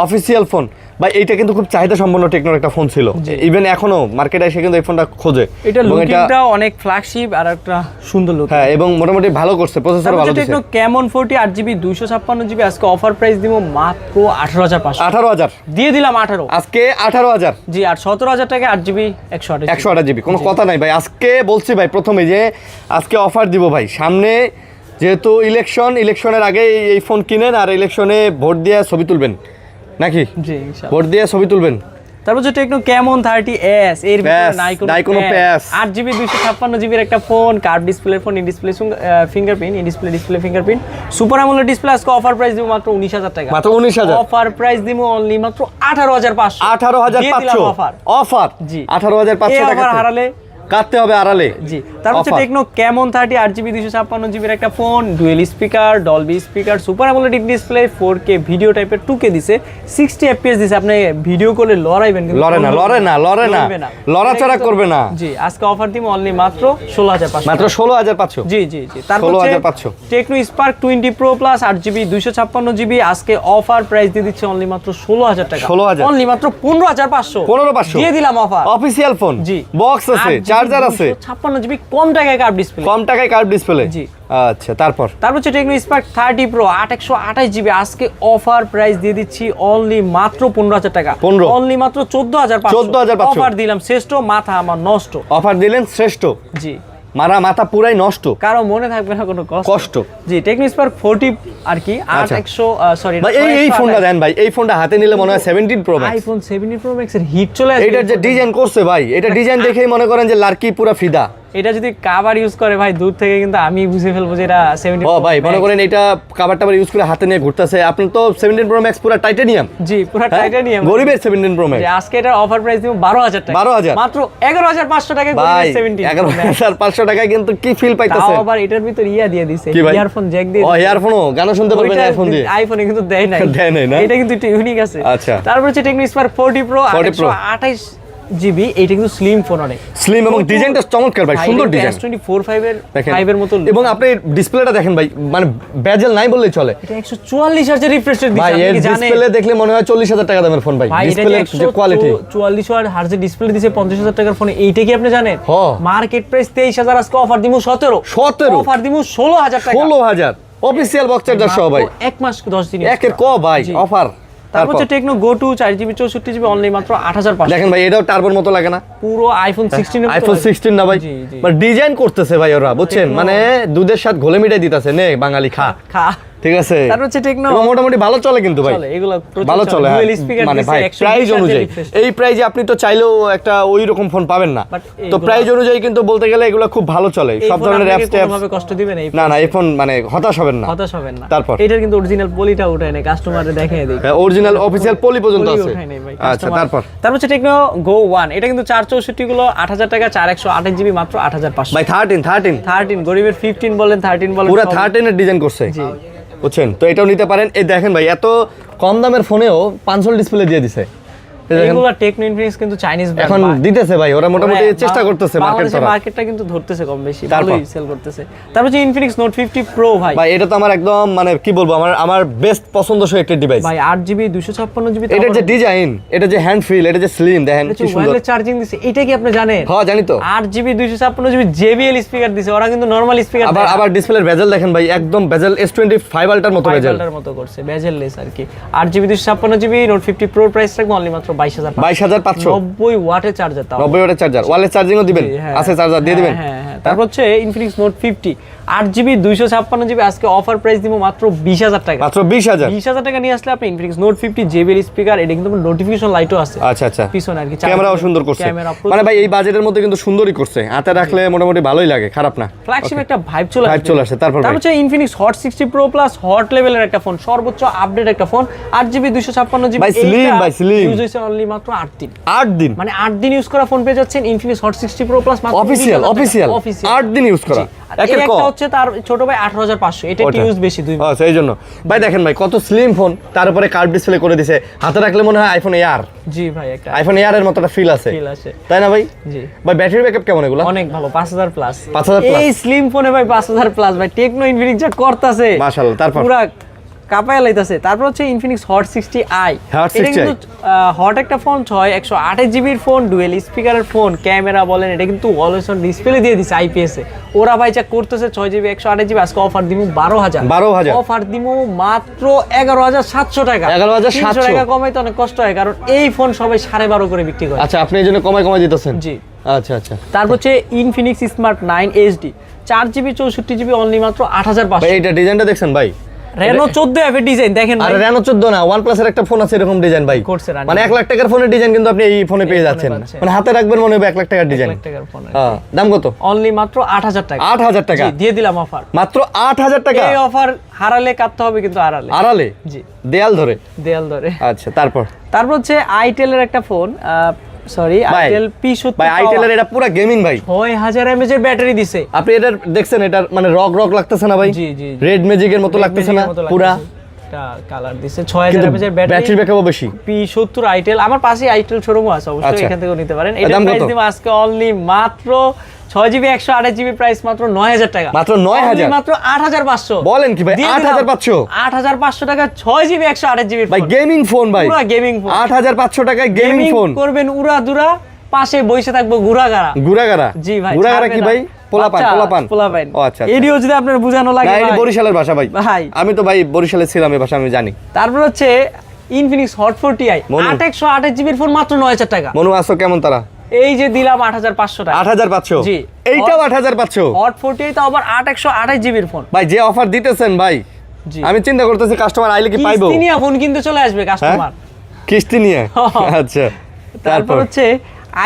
B: অফিশিয়াল ফোন। ভাই এইটা কিন্তু খুব চাহিদা সম্পন্ন টেকনোর একটা ফোন ছিল, ইভেন এখনো মার্কেটে এসে কিন্তু এই ফোনটা খোঁজে।
A: এটা লুকিংটা অনেক ফ্ল্যাগশিপ আর একটা সুন্দর লুক।
B: হ্যাঁ এবং মোটামুটি ভালো করছে, প্রসেসর ভালো দিয়েছে।
A: টেকনো ক্যামন 40 8 জিবি 256 জিবি আজকে অফার প্রাইস দিব মাত্র 18500
B: 18000
A: দিয়ে দিলাম 18
B: আজকে 18000
A: জি আর 17000 টাকা 8 জিবি
B: 128 জিবি কোনো কথা নাই ভাই। আজকে বলছি ভাই প্রথমে যে আজকে অফার দিব ভাই, সামনে যেহেতু ইলেকশনের আগে এই ফোন কিনেন আর ইলেকশনে ভোট দিয়ে ছবি তুলবেন নাকি?
A: জি ইনশাআল্লাহ
B: ভোট দিয়ে ছবি তুলবেন।
A: তারপর হচ্ছে টেকনো ক্যামন 30s এর ভিতরে নাই কোনো
B: প্যাস
A: 8 জিবি 256 জিবির একটা phone, curve display phone, in display fingerprint, in display fingerprint, super AMOLED display আজকে অফার প্রাইস দিব মাত্র 19000 টাকা
B: মাত্র 19000
A: অফার প্রাইস দিব অনলি মাত্র 18500
B: 18500 অফার
A: জি
B: 18500 টাকা
A: অফার হারালে
B: কাটতে হবে আড়ালে।
A: জি তারপর হচ্ছে টেকনো ক্যামন 30 8 জিবি 256 জিবির একটা phone, dual speaker, Dolby speaker, super AMOLED display, 4K video টাইপের 2K দিছে, 60 fps দিছে। আপনি ভিডিও কলে লড়াইবেন কিন্তু
B: লড়ে না লড়াচড়া করবে না।
A: জি আজকে অফার দিব অনলি মাত্র 16500
B: মাত্র 16500
A: জি তারপর
B: 16500
A: Tecno Spark 20 pro plus 8 GB 256 GB আজকে অফার প্রাইস দিয়ে দিচ্ছে অনলি মাত্র 16000 টাকা
B: 16000
A: অনলি মাত্র 15500 দিয়ে দিলাম অফার
B: অফিশিয়াল ফোন।
A: জি
B: বক্স আছে, চার্জার আছে,
A: 256 জিবি কম টাকায় কার্ভ ডিসপ্লে
B: জি আচ্ছা তারপর
A: হচ্ছে টেকনো স্পার্ক 30 প্রো 128 জিবি আজকে অফার প্রাইস দিয়ে দিচ্ছি অনলি মাত্র 15000 টাকা অনলি মাত্র 14500 অফার দিলাম শ্রেষ্ঠ মাথা আমার নষ্ট
B: অফার দিলেন শ্রেষ্ঠ
A: জি
B: মাথা পুরাই নষ্ট,
A: কারো মনে থাকবে না কোনো কষ্ট। জি টেকনো স্পার্ক 40 আর কি 8100 সরি
B: ভাই এই ফোনটা দেন ভাই, এই ফোনটা হাতে নিলে মনে হয় 17 pro max,
A: iPhone 17 pro max এর হিট চলে আসবে।
B: এটার যে ডিজাইন করছে ভাই, এটা ডিজাইন দেখেই মনে করেন যে লার্কি পুরা ফিদা।
A: এটা যদি কভার ইউজ করে ভাই দূর থেকে কিন্তু আমি বুঝে ফেলবো যে এটা 17
B: ও ভাই মনে করেন এটা কভার ইউজ করে হাতে নিয়ে ঘুরতেছে, আপনি তো 17 প্রো ম্যাক্স পুরা টাইটানিয়াম।
A: জি পুরো টাইটানিয়াম
B: গরিবের 17 প্রো ম্যাক্স।
A: আজকে এটার অফার প্রাইস দিব 12000 টাকা
B: 12000
A: মাত্র 11500 টাকায় গরিবের 17
B: 11500 টাকায় কিন্তু কি ফিল পাইতেছে।
A: আবার এটার ভিতর দিয়ে দিয়েছে ইয়ারফোন জ্যাক দিয়ে।
B: ও ইয়ারফোনও গান শুনতে পারবেন আইফোন দিয়ে।
A: আইফোনে কিন্তু দেয় নাই
B: না,
A: এটা কিন্তু একটু ইউনিক আছে।
B: আচ্ছা
A: তারপর হচ্ছে টেকনো স্পার্ক 40 প্রো 128 জিবি, এটা কিন্তু স্লিম ফোন, অনেক
B: স্লিম এবং ডিজাইনটা চমৎকার ভাই, সুন্দর ডিজাইন।
A: S24 5 এর মতো
B: এবং আপনি ডিসপ্লেটা দেখেন ভাই, মানে বেজেল নাই বললেই চলে।
A: এটা 144 হার্জ রিফ্রেশ রেট দিচ্ছে,
B: আপনি কি জানেন? ডিসপ্লে দেখলে মনে হয় 40000 টাকা দামের ফোন ভাই। ডিসপ্লের যে কোয়ালিটি
A: 44 হার্জ ডিসপ্লে দিছে 50000 টাকার ফোনে, এইটা কি আপনি জানেন? মার্কেট প্রাইস 23000, আজকে অফার দিমু 17 অফার দিমু 16000 টাকা
B: 16000 অফিশিয়াল বক্স চার্জার সহ ভাই,
A: 1 মাস 10 দিন
B: একের ক ভাই অফার
A: তারপর হচ্ছে techno go to 4GB 64GB only মাত্র 8500।
B: দেখেন ভাই এটাও টার্বোর মতো লাগে না?
A: পুরো আইফোন 16 এর
B: আইফোন 16 না ভাই, মানে ডিজাইন করতেছে ভাই ওরা, বুঝছেন, মানে দুধের সাথে ঘোলে মিটাই দিতেছে, নে বাঙালি খা
A: খা।
B: ঠিক আছে,
A: তারপর হচ্ছে টেকনো
B: মোটামুটি ভালো চলে কিন্তু ভাই,
A: চলে এগুলো
B: ভালো চলে,
A: ডুয়াল স্পিকার
B: মানে
A: দিছে
B: ভাই
A: 120
B: প্রাইস
A: Hz
B: অনুযায়ী
A: refresh।
B: এই প্রাইজে আপনি তো চাইলেও একটা ওই রকম ফোন পাবেন না,
A: But
B: তো
A: এগুলা-
B: প্রাইস অনুযায়ী কিন্তু বলতে গেলে এগুলো খুব ভালো চলে,
A: এই
B: সব
A: ফোন
B: ধরনের
A: আপনাকে
B: অ্যাপস ট্যাপস।
A: কোনোভাবে কষ্ট দিবেন এই
B: না না এই ফোন মানে হতাশ হবেন না,
A: হতাশ হবেন না।
B: তারপর?
A: এটার কিন্তু অরিজিনাল পলিটা উঠায় নাই, কাস্টমারে দেখিয়ে দেই।
B: অরিজিনাল অফিসিয়াল পলি পর্যন্ত
A: পলি
B: আছে।
A: উঠায় নাই ভাই,
B: আচ্ছা
A: customer-
B: তারপর
A: তারপর হচ্ছে টেকনো গো 1, এটা কিন্তু 464 গুলো 8000 টাকা, 4128GB মাত্র 8500।
B: ভাই 13
A: 13 গরিবের 15 বলেন 13 বলেন
B: পুরো
A: সব-
B: 13 এর ডিজাইন করছে,
A: জি।
B: বুঝছেন, তো এটাও নিতে পারেন। এই দেখেন ভাই এত কম দামের ফোনেও 500 ডিসপ্লে দিয়ে দিছে, এই দেখেন,
A: এইগুলা টেকনো ইনফিনিক্স কিন্তু চাইনিজ
B: এখন দিতেছে ভাই, ওরা মোটামুটি চেষ্টা করতেছে মার্কেট করার।
A: মার্কেটটা কিন্তু ধরতেছে কম বেশি,
B: তারপর?
A: ভালোই সেল করতেছে। তারপর হচ্ছে ইনফিনিক্স নোট 50 প্রো ভাই,
B: ভাই এটা তো আমার একদম মানে কি বলবো, আমার বেস্ট পছন্দসই একটা ডিভাইস।
A: ভাই 8GB 256GB
B: এটা যে ডিজাইন, এটা যে হ্যান্ড ফিল, এটা যে স্লিম, দেখেন কি সুন্দর।
A: ওয়্যারলেস চার্জিং দিছে, এটা কি আপনি জানেন?
B: হ্যাঁ জানি তো।
A: 8GB 256GB JBL স্পিকার দিছে, ওরা কিন্তু নরমাল স্পিকার
B: আবার ডিসপ্লের বেজেল দেখেন ভাই, একদম বেজেল S25 আল্ট্রার মতো বেজেল,
A: বেজেলের মতো করছে, বেজেললেস আর কি। 8GB 256GB note 50 pro price রাখবো অনলি মাত্র 22500।
B: 22500,
A: 90 ওয়াটের চার্জার, তাও
B: 90 ওয়াটের চার্জার, ওয়্যারলেস চার্জিংও দিবেন,
A: হ্যাঁ।
B: আছে চার্জার দিয়ে দিবেন।
A: হ্যাঁ হ্যাঁ। তারপর হচ্ছে ইনফিনিক্স নোট 50 8GB 256GB আজকে অফার প্রাইস দিব মাত্র 20000 টাকা।
B: মাত্র 20000।
A: 20000 টাকা নিয়ে আসলে আপনি ইনফিনিক্স নোট 50 JBL স্পিকার, এটা কিন্তু নোটিফিকেশন লাইটও আছে
B: আচ্ছা আচ্ছা,
A: পিছনে আর কি,
B: ক্যামেরাও সুন্দর করছে, মানে ভাই এই বাজেটের মধ্যে কিন্তু সুন্দরই করছে, হাতে রাখলে মোটামুটি ভালোই লাগে, খারাপ না।
A: ফ্ল্যাগশিপ একটা ভাইব চলে
B: Vibe চলে আসে। তারপর ভাই?
A: হচ্ছে Infinix hot 60 pro plus hot লেভেলের একটা ফোন, সর্বোচ্চ আপডেট একটা ফোন, 8GB 256GB
B: ভাই slim, ভাই slim।
A: ইউজ হইছে অনলি মাত্র 8 দিন,
B: 8 দিন
A: মানে 8 দিন ইউজ করা ফোন পেয়ে যাচ্ছেন ইনফিনিক্স হট 60 প্রো প্লাস মাত্র
B: অফিসিয়াল 8 দিন ইউজ করা।
A: এই একটা হচ্ছে তার ছোট ভাই 18500, এটা একটু ইউজ বেশি 2
B: আচ্ছা এই জন্য ভাই দেখেন ভাই কত স্লিম ফোন, তার উপরে কার্ভ ডিসপ্লে করে দিছে, হাতে রাখলে মনে হয় আইফোন এয়ার,
A: জি ভাই একটা
B: আইফোন এয়ার এর মতো একটা ফিল আছে,
A: ফিল আসে।
B: তাই না ভাই?
A: জি
B: ভাই ব্যাটারি ব্যাকআপ কেমন এগুলো?
A: অনেক ভালো, 5000 প্লাস।
B: 5000 প্লাস
A: এই স্লিম ফোনে ভাই 5000 প্লাস ভাই, টেকনো ইনফিনিক্স যা করতেছে
B: মাশাআল্লাহ। তারপর
A: পুরা কাপায় লাইতাছে। তারপর হচ্ছে ইনফিনিক্স হট 60i,
B: Hot
A: এটা
B: 60i
A: কিন্তু হট একটা ফোন, 128GB এর ফোন, ডুয়েল স্পিকারের ফোন, ক্যামেরা বলেন এটা কিন্তু অলওয়েজ অন ডিসপ্লে দিয়ে দিছে IPS এ। ওরা ভাই যা করতেছে 6GB 128GB আজকে অফার দিমু 12000,
B: 12000
A: অফার দিমু মাত্র 11700 টাকা।
B: 11700
A: 300 টাকা কমাইতে অনেক কষ্ট হয়, কারণ এই ফোন সবাই 12.5 করে বিক্রি করে।
B: আচ্ছা আপনি এই জন্য কমায় দিতেছেন?
A: জি।
B: আচ্ছা আচ্ছা
A: তারপর হচ্ছে Infinix smart 9 HD 4GB 64GB only মাত্র
B: ভাই
A: 8500।
B: এইটা ডিজাইনটা দেখছেন ভাই?
A: রেনো 14F এর ডিজাইন দেখেন
B: আরে
A: ভাই,
B: রেনো 14 না, OnePlus এর একটা ফোন আছে এরকম ডিজাইন ভাই,
A: করছে running।
B: মানে 1 লাখ টাকার ফোনের ডিজাইন কিন্তু আপনি এই ফোনে পেয়ে
A: ফোনে
B: যাচ্ছেন,
A: পাচ্ছেন।
B: মানে হাতে রাখবেন মনে হবে 1 লাখ টাকার
A: 1
B: ডিজাইন।
A: লাখ টাকার ফোন
B: হ্যাঁ, দাম কত?
A: অনলি মাত্র 8000 টাকা।
B: 8000 টাকা
A: জি, দিয়ে দিলাম অফার।
B: মাত্র 8000 টাকা
A: এই অফার হারালে কাটতে হবে কিন্তু আড়ালে।
B: আড়ালে
A: জি,
B: দেয়াল ধরে।
A: দেয়াল ধরে।
B: আচ্ছা তারপর
A: তারপর হচ্ছে আইটেল এর একটা ফোন, সরি
B: ভাই,
A: আইটেল P70
B: ভাই আইটেল এর এটা পুরো গেমিং ভাই,
A: 6000 mAh এর ব্যাটারি দিছে।
B: আপনি এটা দেখছেন, এটার মানে রক লাগতেছে না ভাই?
A: জি, জি, জি।
B: রেড ম্যাজিকের মতো লাগতেছে না পুরা?
A: এটা কালার দিছে 6000 mAh এর
B: ব্যাটারি
A: ব্যাটারি,
B: ব্যাকআপও বেশি।
A: P70 আইটেল, আমার পাশে আইটেল শোরুমও আছে, অবশ্যই
B: আচ্ছা।
A: এখান থেকেও নিতে পারেন।
B: এর
A: এটা
B: দাম
A: প্রাইস
B: কত?
A: দিব আজকে অনলি মাত্র 6GB 128GB প্রাইস মাত্র 9000 টাকা।
B: মাত্র 9000?
A: Only মাত্র 8500।
B: বলেন কি ভাই, 8500?
A: 8500 টাকা 6GB 128GB
B: ভাই গেমিং ফোন ভাই,
A: পুরো গেমিং ফোন,
B: 8500 টাকায় গেমিং ফোন
A: করবেন উড়া দুরা, পাশে বসে থাকবো ঘুরাগারা।
B: গুড়াগাড়া?
A: জি ভাই,
B: গুড়াগাড়া
A: ছাড়বে
B: কি
A: না।
B: ভাই? পোলাপান?
A: পোলাপান।
B: ও আচ্ছা আচ্ছা।
A: এডিও যদি আপনার বোঝানো লাগে
B: না, এটা
A: ভাই।
B: বরিশালের ভাষা ভাই,
A: ভাই।
B: আমি তো ভাই বরিশালে ছিলাম, এই ভাষা আমি জানি।
A: তারপর হচ্ছে Infinix hot 40i
B: Manu.
A: 8128GB phone মাত্র 9000 টাকা।
B: মনু আসো কেমন তারা?
A: এই যে দিলাম 8500 টাকা।
B: 8500?
A: জি।
B: এইটাও 8500?
A: হট 40i তো আবার 8128GB ফোন।
B: ভাই যে অফার দিতেছেন ভাই,
A: জি।
B: আমি চিন্তা করতেছি কাস্টমার আইলে কি পাইবো?
A: কিস্তি নিয়ে ফোন কিনতে চলে আসবে কাস্টমার।
B: কিস্তি নিয়ে? আচ্ছা
A: তারপর হচ্ছে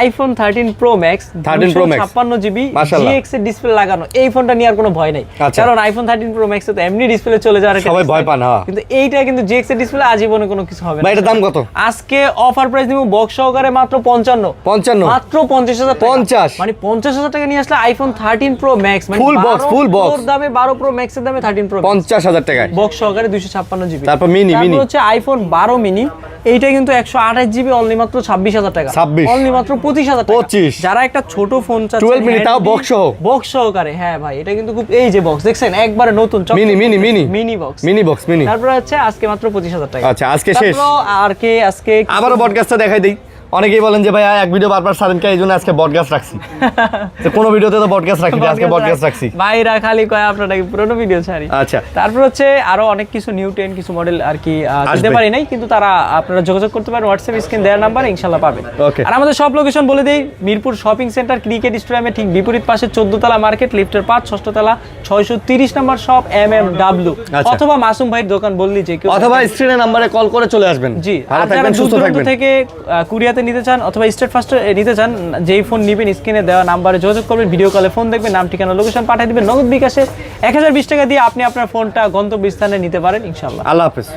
A: iPhone 13 Pro Max
B: 13 Pro Max
A: 256GB
B: মাশাআল্লাহ।
A: GX এর ডিসপ্লে লাগানো, এই ফোনটা নিয়ে আর কোনো ভয় নাই,
B: আচ্ছা।
A: কারণ আইফোন 13 Pro Max এ তো এমনি ডিসপ্লে চলে যাওয়ার একটা
B: সবাই
A: risk
B: ভয়
A: থাকে।
B: পান, হ্যাঁ।
A: কিন্তু এইটা কিন্তু GX এর ডিসপ্লে আজীবনে কোনো কিছু হবে না।
B: ভাই এটার দাম কত?
A: আজকে অফার প্রাইস দিব বক্স সহকারে মাত্র 55
B: 55?
A: মাত্র 50000 টাকা।
B: 50?
A: মানে 50000 টাকা নিয়ে আসলে আইফোন 13 Pro Max, মানে
B: Full box,
A: 12
B: full box।
A: Pro দামে 12 Pro Max এর দামে 13 Pro Max
B: 50000 টাকায়
A: বক্স সহকারে 256GB।
B: তারপর মিনি
A: তারপর হচ্ছে আইফোন 12 মিনি, এইটা কিন্তু 128GB অনলি মাত্র 26000 টাকা।
B: 26?
A: অনলি মাত্র 25000 টাকা।
B: 25?
A: যারা একটা ছোট ফোন চাচ্ছেন
B: 12 মিনি, তাও box সহ?
A: বক্স সহকারে, হ্যাঁ ভাই এটা কিন্তু খুব, এই যে বক্স দেখছেন একবারে নতুন
B: mini mini mini
A: mini box.
B: Mini box mini.
A: তারপর হচ্ছে আজকে মাত্র 25000 টাকা।
B: আচ্ছা, আজকে শেষ?
A: তারপর আর কে আজকে
B: আবারও পডকাস্টটা দেখাই দেই, অনেকেই বলেন যে ভাই এক ভিডিও বারবার সারেনকে, এই জন্য আজকে বডকাস্ট রাখছি। তো কোনো ভিডিওতে তো বডকাস্ট রাখি না, আজকে বডকাস্ট রাখছি।
A: ভাইরা খালি কয় আপনারা কি পুরনো ভিডিও ছাড়ি।
B: আচ্ছা,
A: তারপর হচ্ছে আরো অনেক কিছু নিউ টেন কিছু মডেল আর কি দিতে পারি নাই, কিন্তু তারা আপনারা যোগাযোগ করতে পারেন হোয়াটসঅ্যাপ স্ক্রিন দেওয়ার নাম্বারে, ইনশাআল্লাহ পাবেন।
B: ওকে।
A: আর আমাদের সব লোকেশন বলে দেই, মিরপুর শপিং সেন্টার ক্রিকেট স্টেডিয়ামে ঠিক বিপরীত পাশে 14 তলা মার্কেট, লিফটের 5 ষষ্ঠ তলা 630 নম্বর শপ MMW,
B: আচ্ছা।
A: অথবা মাসুম ভাইয়ের দোকান বললি যে কেউ,
B: অথবা স্ক্রিনে নাম্বারে কল করে চলে আসবেন।
A: জি।
B: ভালো
A: আর যারা
B: থাকবেন, সুস্থ
A: দূর দূরান্ত
B: থাকবেন।
A: থেকে কুরিয়াতে নিতে চান অথবা স্টেট ফাস্টে নিতে চান, যেই ফোন নিবেন স্ক্রিনে দেওয়া নাম্বারে যোগাযোগ করবেন, ভিডিও কলে ফোন দেখবেন, নাম ঠিকানা লোকেশন পাঠিয়ে দিবেন, নগদ বিকাশে 1020 টাকা দিয়ে আপনি আপনার ফোনটা গন্তব্য স্থানে নিতে পারেন ইনশাআল্লাহ।
B: আল্লাহ হাফেজ।